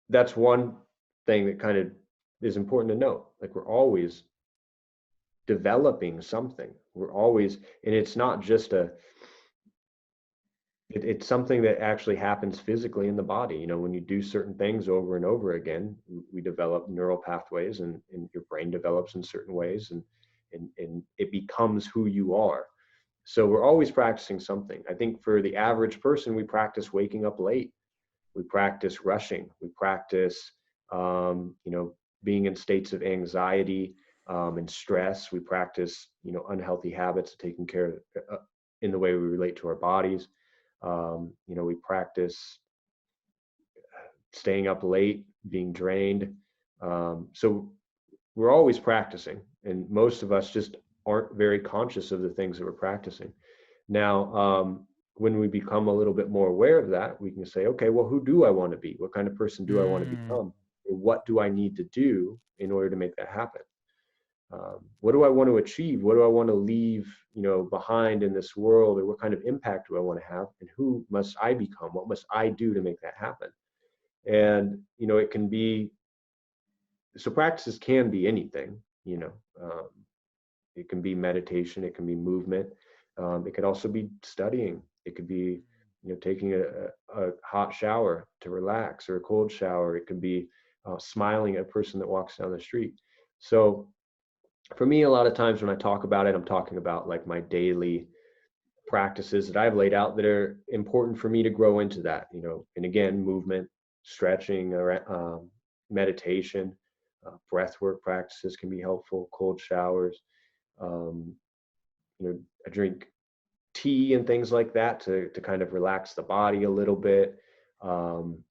that's one thing that kind of is important to note. Like, we're always developing something. We're always, and it's not just it's something that actually happens physically in the body. When you do certain things over and over again, we develop neural pathways, and your brain develops in certain ways, and it becomes who you are. So we're always practicing something. I think for the average person, we practice waking up late. We practice rushing. We practice, being in states of anxiety and stress. We practice, unhealthy habits of taking care of in the way we relate to our bodies. We practice staying up late, being drained. So we're always practicing, and most of us just aren't very conscious of the things that we're practicing. Now, when we become a little bit more aware of that, we can say, okay, well, who do I want to be? What kind of person do I want to Mm, become? And what do I need to do in order to make that happen? What do I want to achieve? What do I want to leave, behind in this world? Or what kind of impact do I want to have? And who must I become? What must I do to make that happen? And, it can be, so practices can be anything, it can be meditation, it can be movement, it could also be studying, it could be, taking a hot shower to relax, or a cold shower. It could be smiling at a person that walks down the street. So for me, a lot of times when I talk about it, I'm talking about like my daily practices that I've laid out that are important for me to grow into that, and again, movement, stretching, or meditation, breath work practices can be helpful, cold showers, um, I drink tea and things like that to kind of relax the body a little bit. Um,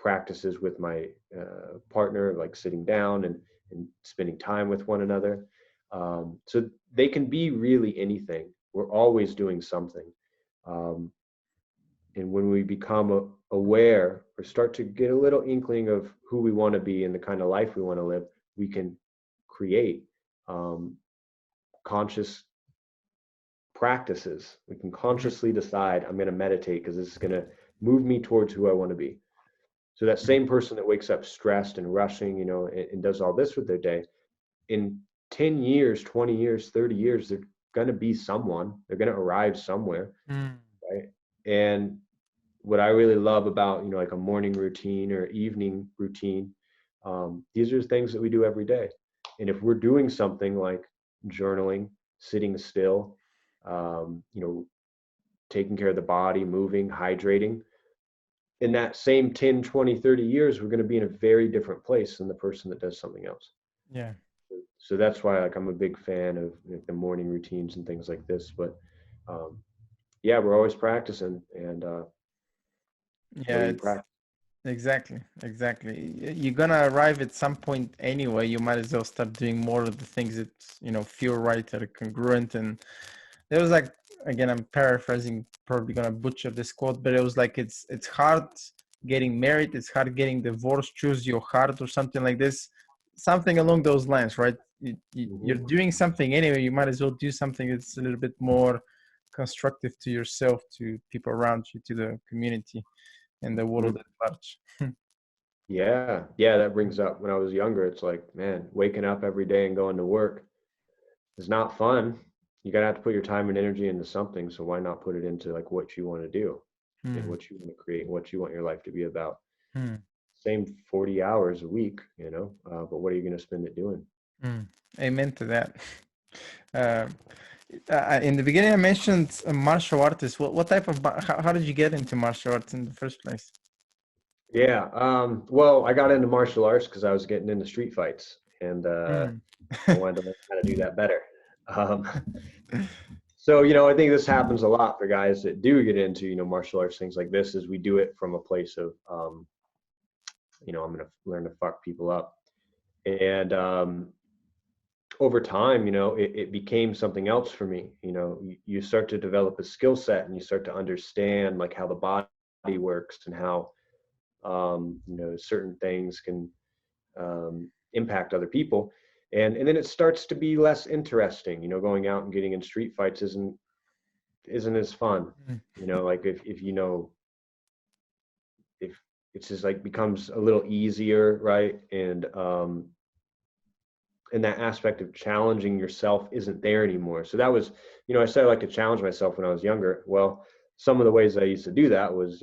Practices with my partner, like sitting down and spending time with one another. So they can be really anything. We're always doing something. Um, and when we become aware, or start to get a little inkling of who we want to be and the kind of life we want to live, we can create um, conscious practices. We can mhm, consciously decide, I'm going to meditate because this is going to move me towards who I want to be. So that mhm. same person that wakes up stressed and rushing, and does all this with their day, in 10 years, 20 years, 30 years, they're going to be someone. They're going to arrive somewhere, Mm, right? And what I really love about, like a morning routine or evening routine, these are things that we do every day. And if we're doing something like journaling, sitting still, um, you know, taking care of the body, moving, hydrating, in that same 10, 20, 30 years, we're going to be in a very different place than the person that does something else. yeah. So that's why, like, I'm a big fan of, like, the morning routines and things like this. But um, yeah, we're always practicing. And what Yeah, are you it's practicing? exactly, exactly. You're gonna arrive at some point anyway. You might as well start doing more of the things that, feel right, that are congruent. And there was like, again, I'm paraphrasing, probably gonna butcher this quote, but it was like, it's hard getting married, it's hard getting divorced, choose your heart, or something like this, something along those lines, right? You're Hmm. doing something anyway. You might as well do something that's a little bit more constructive to yourself, to people around you, to the community, and the world Hmm. at large. Yeah, yeah, that brings up when I was younger. It's like, man, waking up every day and going to work is not fun. You gotta have to put your time and energy into something. So why not put it into like what you want to do and Hmm. what you want to create and what you want your life to be about? Hmm. Same 40 hours a week, but what are you going to spend it doing? Hmm. Amen to that. Uh, in the beginning, I mentioned a martial artist. What type of how did you get into martial arts in the first place? Yeah. Well, I got into martial arts because I was getting into street fights, and Hmm. I wanted to learn how to do that better. Um, so, I think this happens a lot for guys that do get into, martial arts, things like this, is we do it from a place of, I'm going to learn to fuck people up. And over time, it became something else for me. You start to develop a skill set, and you start to understand like how the body works, and how, certain things can impact other people. And then it starts to be less interesting. Going out and getting in street fights isn't as fun. Like if if it's just like becomes a little easier, right? And that aspect of challenging yourself isn't there anymore. So that was, I said I like to challenge myself when I was younger. Well, some of the ways I used to do that was,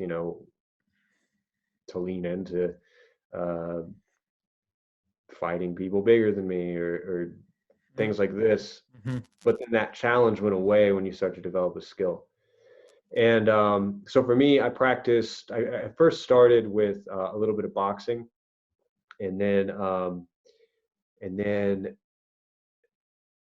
to lean into uh, fighting people bigger than me, or things like this. Mhm. But then that challenge went away when you start to develop a skill. And so for me, I first started with a little bit of boxing, and then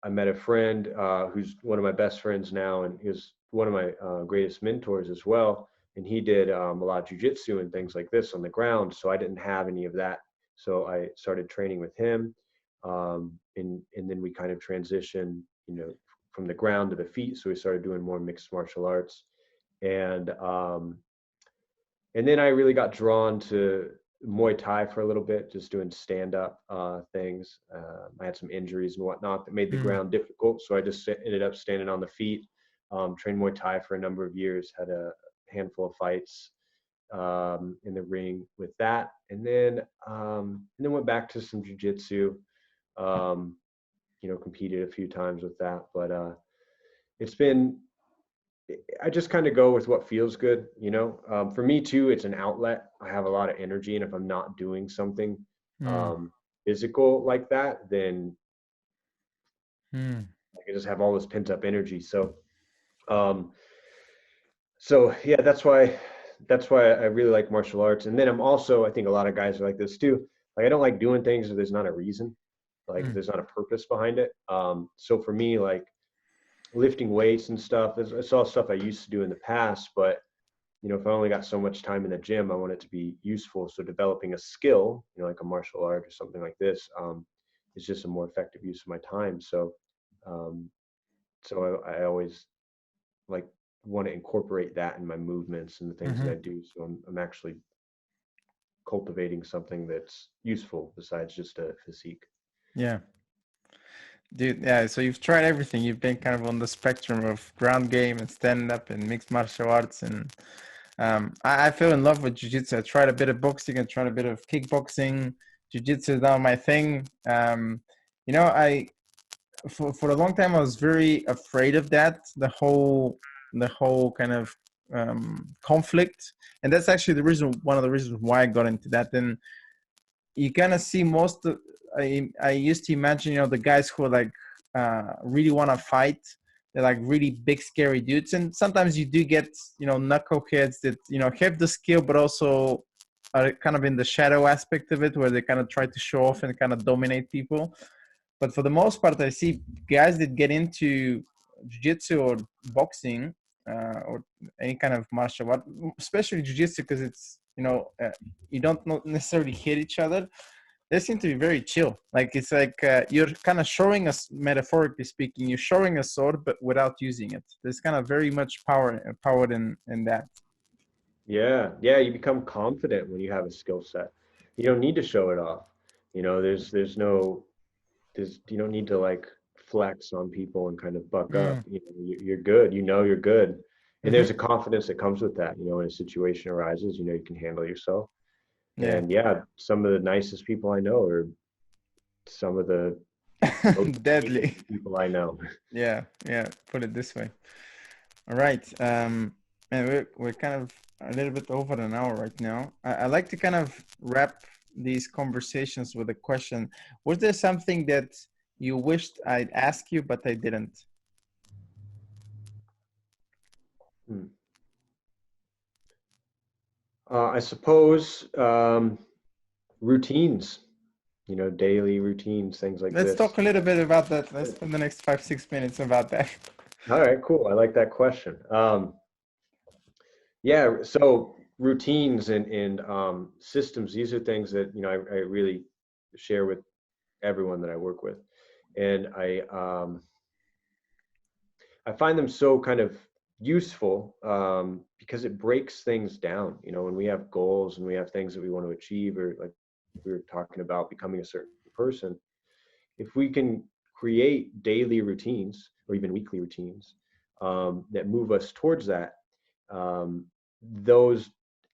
I met a friend who's one of my best friends now, and he was one of my greatest mentors as well. And he did a lot of jujitsu and things like this on the ground, so I didn't have any of that. So I started training with him, and then we kind of transitioned, from the ground to the feet. So we started doing more mixed martial arts, And and then I really got drawn to Muay Thai for a little bit, just doing stand-up things. I had some injuries and whatnot that made the Mm, ground difficult, so I just ended up standing on the feet. Trained Muay Thai for a number of years, had a handful of fights in the ring with that, and then went back to some jujitsu. Um, competed a few times with that, but it's been I just kind of go with what feels good, For me too, it's an outlet. I have a lot of energy, and if I'm not doing something mm, um, physical like that, then mm, I just have all this pent up energy. Um, so yeah, that's why I really like martial arts. And then I think a lot of guys are like this too. Like I don't like doing things if there's not a reason, like if mm, there's not a purpose behind it. So for me, like lifting weights and stuff, it's all stuff I used to do in the past, but if I only got so much time in the gym, I want it to be useful. So developing a skill, like a martial art or something like this, is just a more effective use of my time. Um, so I always like want to incorporate that in my movements and the things that mm-hmm. I do. So I'm actually cultivating something that's useful besides just a physique. Yeah. Dude, yeah, so you've tried everything. You've been kind of on the spectrum of ground game and stand up and mixed martial arts. And I fell in love with jiu-jitsu. I tried a bit of boxing, I tried a bit of kickboxing. Jiu-jitsu is now my thing. I for a long time I was very afraid of that, the whole kind of conflict. And that's actually one of the reasons why I got into that. And you kind of see most of, I used to imagine, the guys who are like really want to fight. They're like really big scary dudes, and sometimes you do get knuckleheads that have the skill but also are kind of in the shadow aspect of it, where they kind of try to show off and kind of dominate people. But for the most part, I see guys that get into jiu-jitsu or boxing, or any kind of martial art, especially jiu-jitsu, because it's you don't necessarily hit each other. They seem to be very chill. Like it's like you're kind of showing us, metaphorically speaking, you're showing a sword but without using it. There's kind of very much power in that. Yeah, yeah, you become confident when you have a skill set. You don't need to show it off. There's no you don't need to like flex on people and kind of buck up. Mm, You're good. You're good, and there's a mm-hmm. confidence that comes with that. When a situation arises, you can handle yourself. Yeah. And yeah, some of the nicest people I know are some of the most dangerous Deadly. people I know. Yeah, yeah. Put it this way. All right. And we're kind of a little bit over an hour right now. I like to kind of wrap these conversations with a question. Was there something that you wished I'd ask you, but I didn't? Hmm. I suppose routines, daily routines, things like Let's this. talk a little bit about that. Let's spend the next 5, 6 minutes about that. All right, cool. I like that question. Yeah, so routines and systems, these are things that, I really share with everyone that I work with. And I find them so kind of useful because it breaks things down. When we have goals and we have things that we want to achieve, or like we were talking about becoming a certain person, if we can create daily routines or even weekly routines that move us towards that, um, those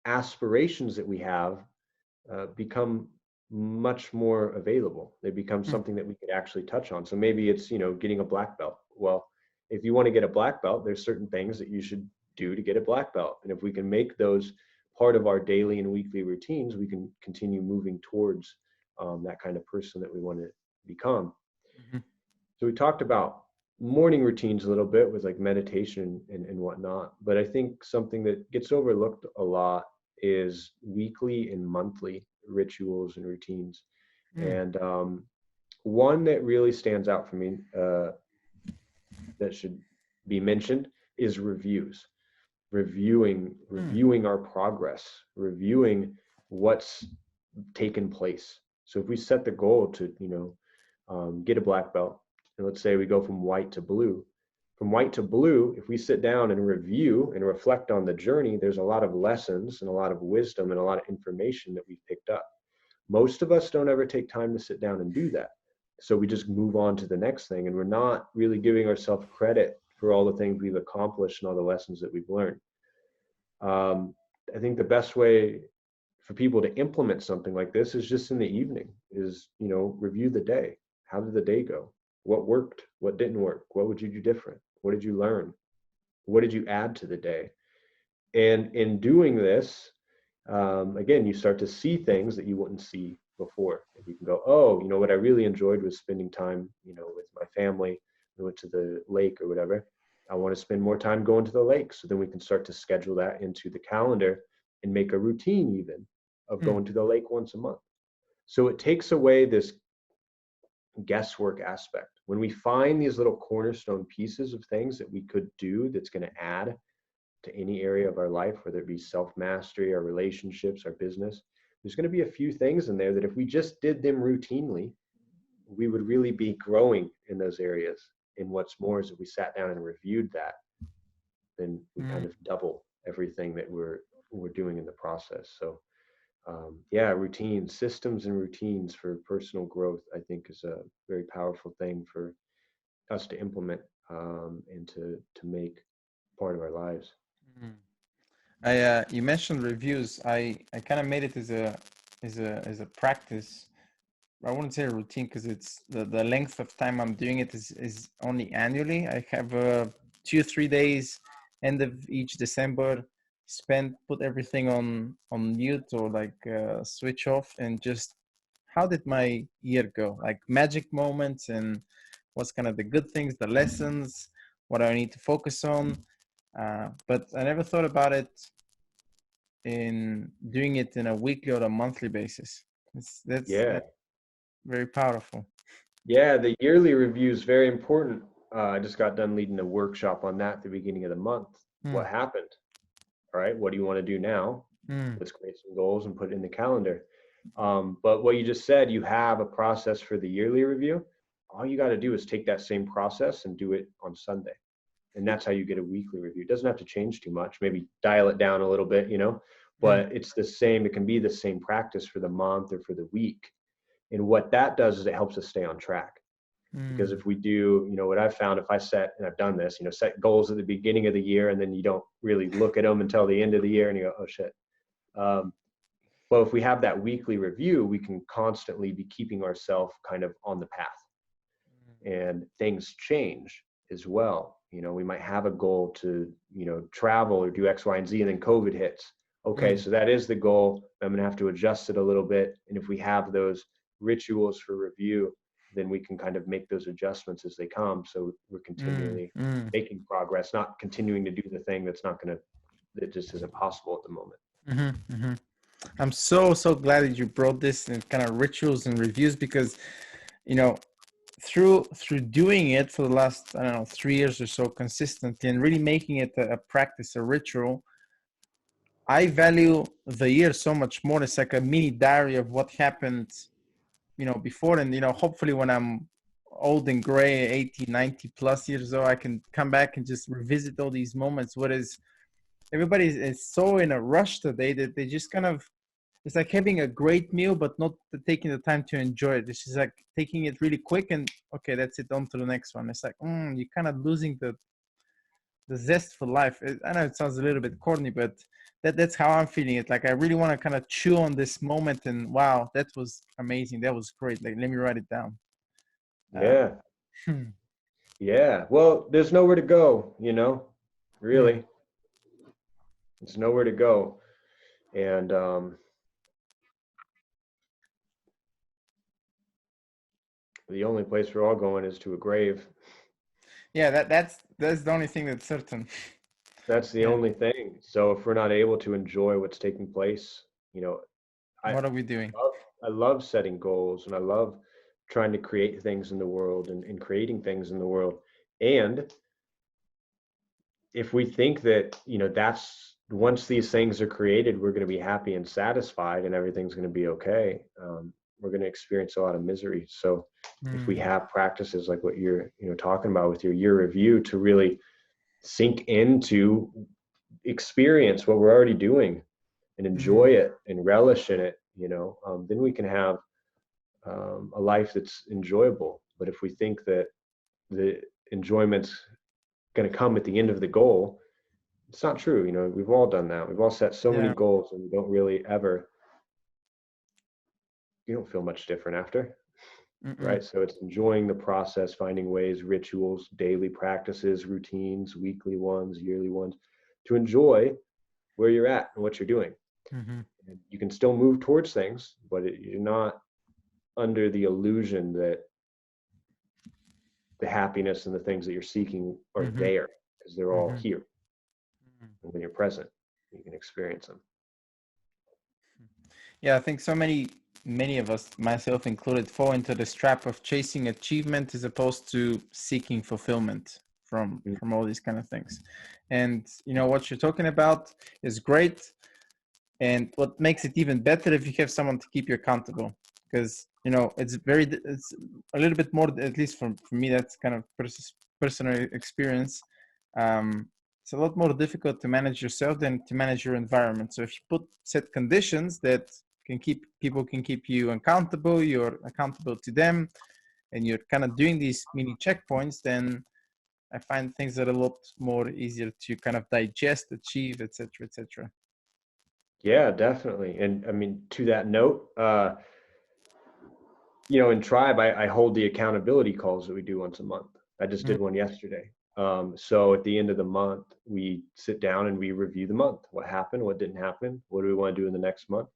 aspirations that we have become much more available. They become Mm, something that we could actually touch on. So maybe it's, getting a black belt. Well, if you want to get a black belt, there's certain things that you should do to get a black belt. And if we can make those part of our daily and weekly routines, we can continue moving towards that kind of person that we want to become. mhm, So we talked about morning routines a little bit with like meditation and whatnot, but I think something that gets overlooked a lot is weekly and monthly rituals and routines. mm, And one that really stands out for me that should be mentioned is reviews. mm, Reviewing our progress, reviewing what's taken place. So if we set the goal to, get a black belt, and let's say we go from white to blue, from white to blue, if we sit down and review and reflect on the journey, there's a lot of lessons and a lot of wisdom and a lot of information that we've picked up. Most of us don't ever take time to sit down and do that. So we just move on to the next thing, and we're not really giving ourselves credit for all the things we've accomplished and all the lessons that we've learned. I think the best way for people to implement something like this is just in the evening, is, review the day. How did the day go? What worked? What didn't work? What would you do different? What did you learn? What did you add to the day? And in doing this, again, you start to see things that you wouldn't see before. And you can go, oh, what I really enjoyed was spending time, with my family. We went to the lake or whatever. I want to spend more time going to the lake. So then we can start to schedule that into the calendar and make a routine even of Mm, going to the lake once a month. So it takes away this guesswork aspect. When we find these little cornerstone pieces of things that we could do that's going to add to any area of our life, whether it be self-mastery, our relationships, our business, there's going to be a few things in there that if we just did them routinely, we would really be growing in those areas. And what's more is if we sat down and reviewed that, then we kind mm. of double everything that we're doing in the process. So yeah, routines, systems and routines for personal growth, I think is a very powerful thing for us to implement, and to make part of our lives. Mm. You mentioned reviews. I kind of made it as a practice. I wouldn't say a routine because it's the length of time I'm doing it is only annually. I have 2 3 days end of each December put everything on mute or like switch off and just how did my year go? Like magic moments and what's kind of the good things, the lessons, what I need to focus on. But I never thought about it in doing it in a weekly or a monthly basis. Yeah. That's very powerful. Yeah, the yearly review is very important. I just got done leading a workshop on that at the beginning of the month. Mm, What happened? All right, what do you want to do now? mm, Let's create some goals and put it in the calendar. But what you just said, you have a process for the yearly review. All you got to do is take that same process and do it on Sunday. And that's how you get a weekly review. It doesn't have to change too much, maybe dial it down a little bit, mm, but it's the same. It can be the same practice for the month or for the week. And what that does is it helps us stay on track. Because mm, if we do, what I've found, if I set, and I've done this, set goals at the beginning of the year and then you don't really look at them until the end of the year and you go, oh shit. Um, well, if we have that weekly review, we can constantly be keeping ourselves kind of on the path, and things change as well. We might have a goal to, travel or do X, Y, and Z, and then COVID hits. Okay, mm, so that is the goal. I'm going to have to adjust it a little bit. And if we have those rituals for review, then we can kind of make those adjustments as they come. So we're mm, continually mm, making progress, not continuing to do the thing that just isn't possible at the moment. mhm, mhm. I'm so glad that you brought this and kind of rituals and reviews because you know through doing it for the last I don't know 3 years or so consistently and really making it a practice, a ritual. I value the year so much more. It's like a mini diary of what happened, before. And, hopefully when I'm old and gray, 80, 90 plus years old, I can come back and just revisit all these moments. Whereas everybody is so in a rush today that they just kind of, it's like having a great meal, but not taking the time to enjoy it. It's just like taking it really quick and, okay, that's it, on to the next one. It's like, you're kind of losing the zest for life. I know it sounds a little bit corny, but that's how I'm feeling it. Like I really want to kind of chew on this moment and wow, that was amazing. That was great. Like let me write it down. Uh, Yeah. hmm, Yeah. Well, there's nowhere to go, hmm. really. It's nowhere to go. And the only place we're all going is to a grave. Yeah, that's the only thing that's certain. That's the Yeah. only thing. So if we're not able to enjoy what's taking place, I What are we doing? love I love setting goals, and I love trying to create things in the world, and creating things in the world. And if we think that, that's once these things are created, we're going to be happy and satisfied and everything's going to be okay. we're going to experience a lot of misery. So if we Mm, have practices like what you're, talking about with your year review to really sink into experience what we're already doing and enjoy mm, it and relish in it, then we can have a life that's enjoyable. But if we think that the enjoyment's going to come at the end of the goal, it's not true. We've all done that. We've all set so many yeah. goals and we don't really ever, you don't feel much different after, Mm-mm. right? So it's enjoying the process, finding ways, rituals, daily practices, routines, weekly ones, yearly ones, to enjoy where you're at and what you're doing. Mhm. And you can still move towards things, but you're not under the illusion that the happiness and the things that you're seeking are Mhm. there, because they're all Mhm. here. Mhm. And when you're present, you can experience them. Yeah, I think so many of us, myself included, fall into this trap of chasing achievement as opposed to seeking fulfillment Mm. from all these kind of things. And what you're talking about is great. And what makes it even better if you have someone to keep you accountable, because it's a little bit more, at least for me, that's kind of personal experience. It's a lot more difficult to manage yourself than to manage your environment. So if you put set conditions that can keep you accountable, you're accountable to them, and you're kind of doing these mini checkpoints, then I find things are a lot more easier to kind of digest, achieve, etc., etc. Yeah, definitely. And I mean, to that note, in Tribe, I hold the accountability calls that we do once a month. I just did one yesterday. So at the end of the month, we sit down and we review the month. What happened? What didn't happen? What do we want to do in the next month?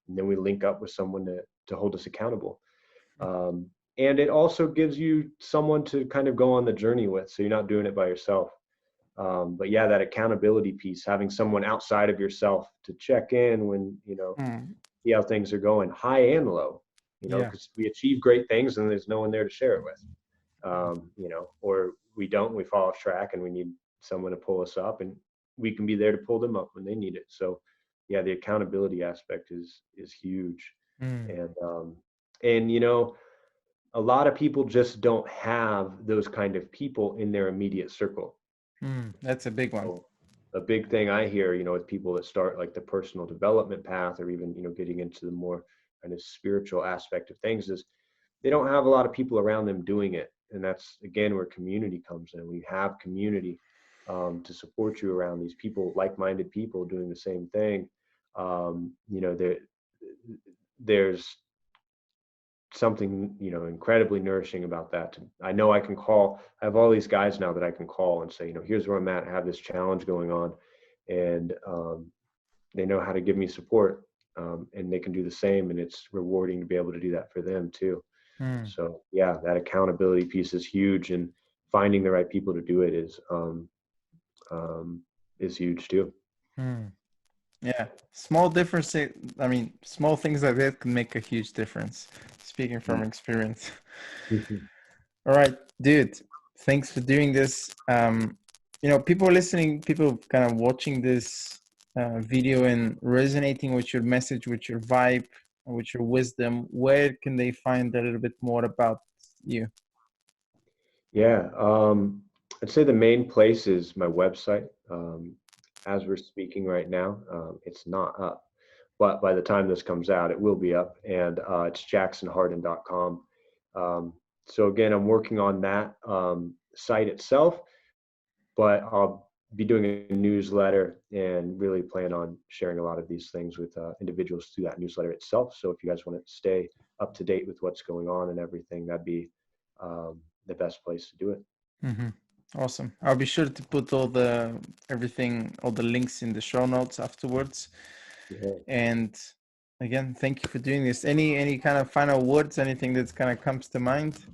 And then we link up with someone to hold us accountable. Um, and it also gives you someone to kind of go on the journey with. So you're not doing it by yourself. But yeah, that accountability piece, having someone outside of yourself to check in when, Mm. see how things are going, high and low, Yeah. because we achieve great things and there's no one there to share it with, or we don't, we fall off track and we need someone to pull us up, and we can be there to pull them up when they need it. So yeah, the accountability aspect is huge. Mm. And a lot of people just don't have those kind of people in their immediate circle. Mm. That's a big one. So a big thing I hear, with people that start like the personal development path, or even, getting into the more kind of spiritual aspect of things, is they don't have a lot of people around them doing it. And that's again where community comes in. We have community to support you around these people, like-minded people doing the same thing. There's something incredibly nourishing about that. I know I have all these guys now that I can call and say, here's where I'm at, I have this challenge going on, and they know how to give me support, and they can do the same, and it's rewarding to be able to do that for them too. Mm. So yeah, that accountability piece is huge, and finding the right people to do it is huge too. Mm. Yeah. Small difference. I mean, small things like that can make a huge difference. Speaking from experience. Mhm. All right, dude. Thanks for doing this. People listening, people kind of watching this video and resonating with your message, with your vibe, with your wisdom. Where can they find a little bit more about you? Yeah, I'd say the main place is my website. As we're speaking right now, it's not up, but by the time this comes out, it will be up, and it's jacksonhardin.com. So again, I'm working on that site itself, but I'll be doing a newsletter and really plan on sharing a lot of these things with individuals through that newsletter itself. So if you guys want to stay up to date with what's going on and everything, that'd be the best place to do it. Mm-hmm. Awesome. I'll be sure to put all the links in the show notes afterwards. Yeah. And again, thank you for doing this. Any kind of final words, anything that's kind of comes to mind?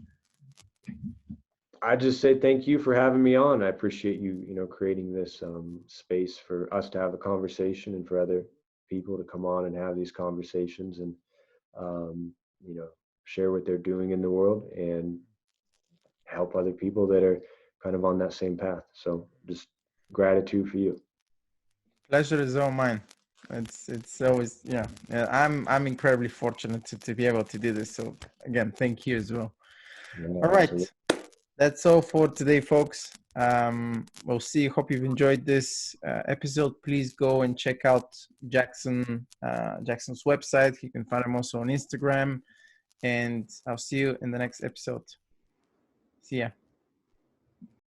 I just say thank you for having me on. I appreciate you, creating this space for us to have a conversation and for other people to come on and have these conversations and, um, you know, share what they're doing in the world and help other people that are kind of on that same path. So just gratitude for you. Pleasure is all mine. It's always, yeah. I'm incredibly fortunate to be able to do this. So again, thank you as well. Yeah, All right, absolutely. that's all for today, folks. We'll see. Hope you've enjoyed this episode. Please go and check out Jackson's website. You can find him also on Instagram. And I'll see you in the next episode. See ya.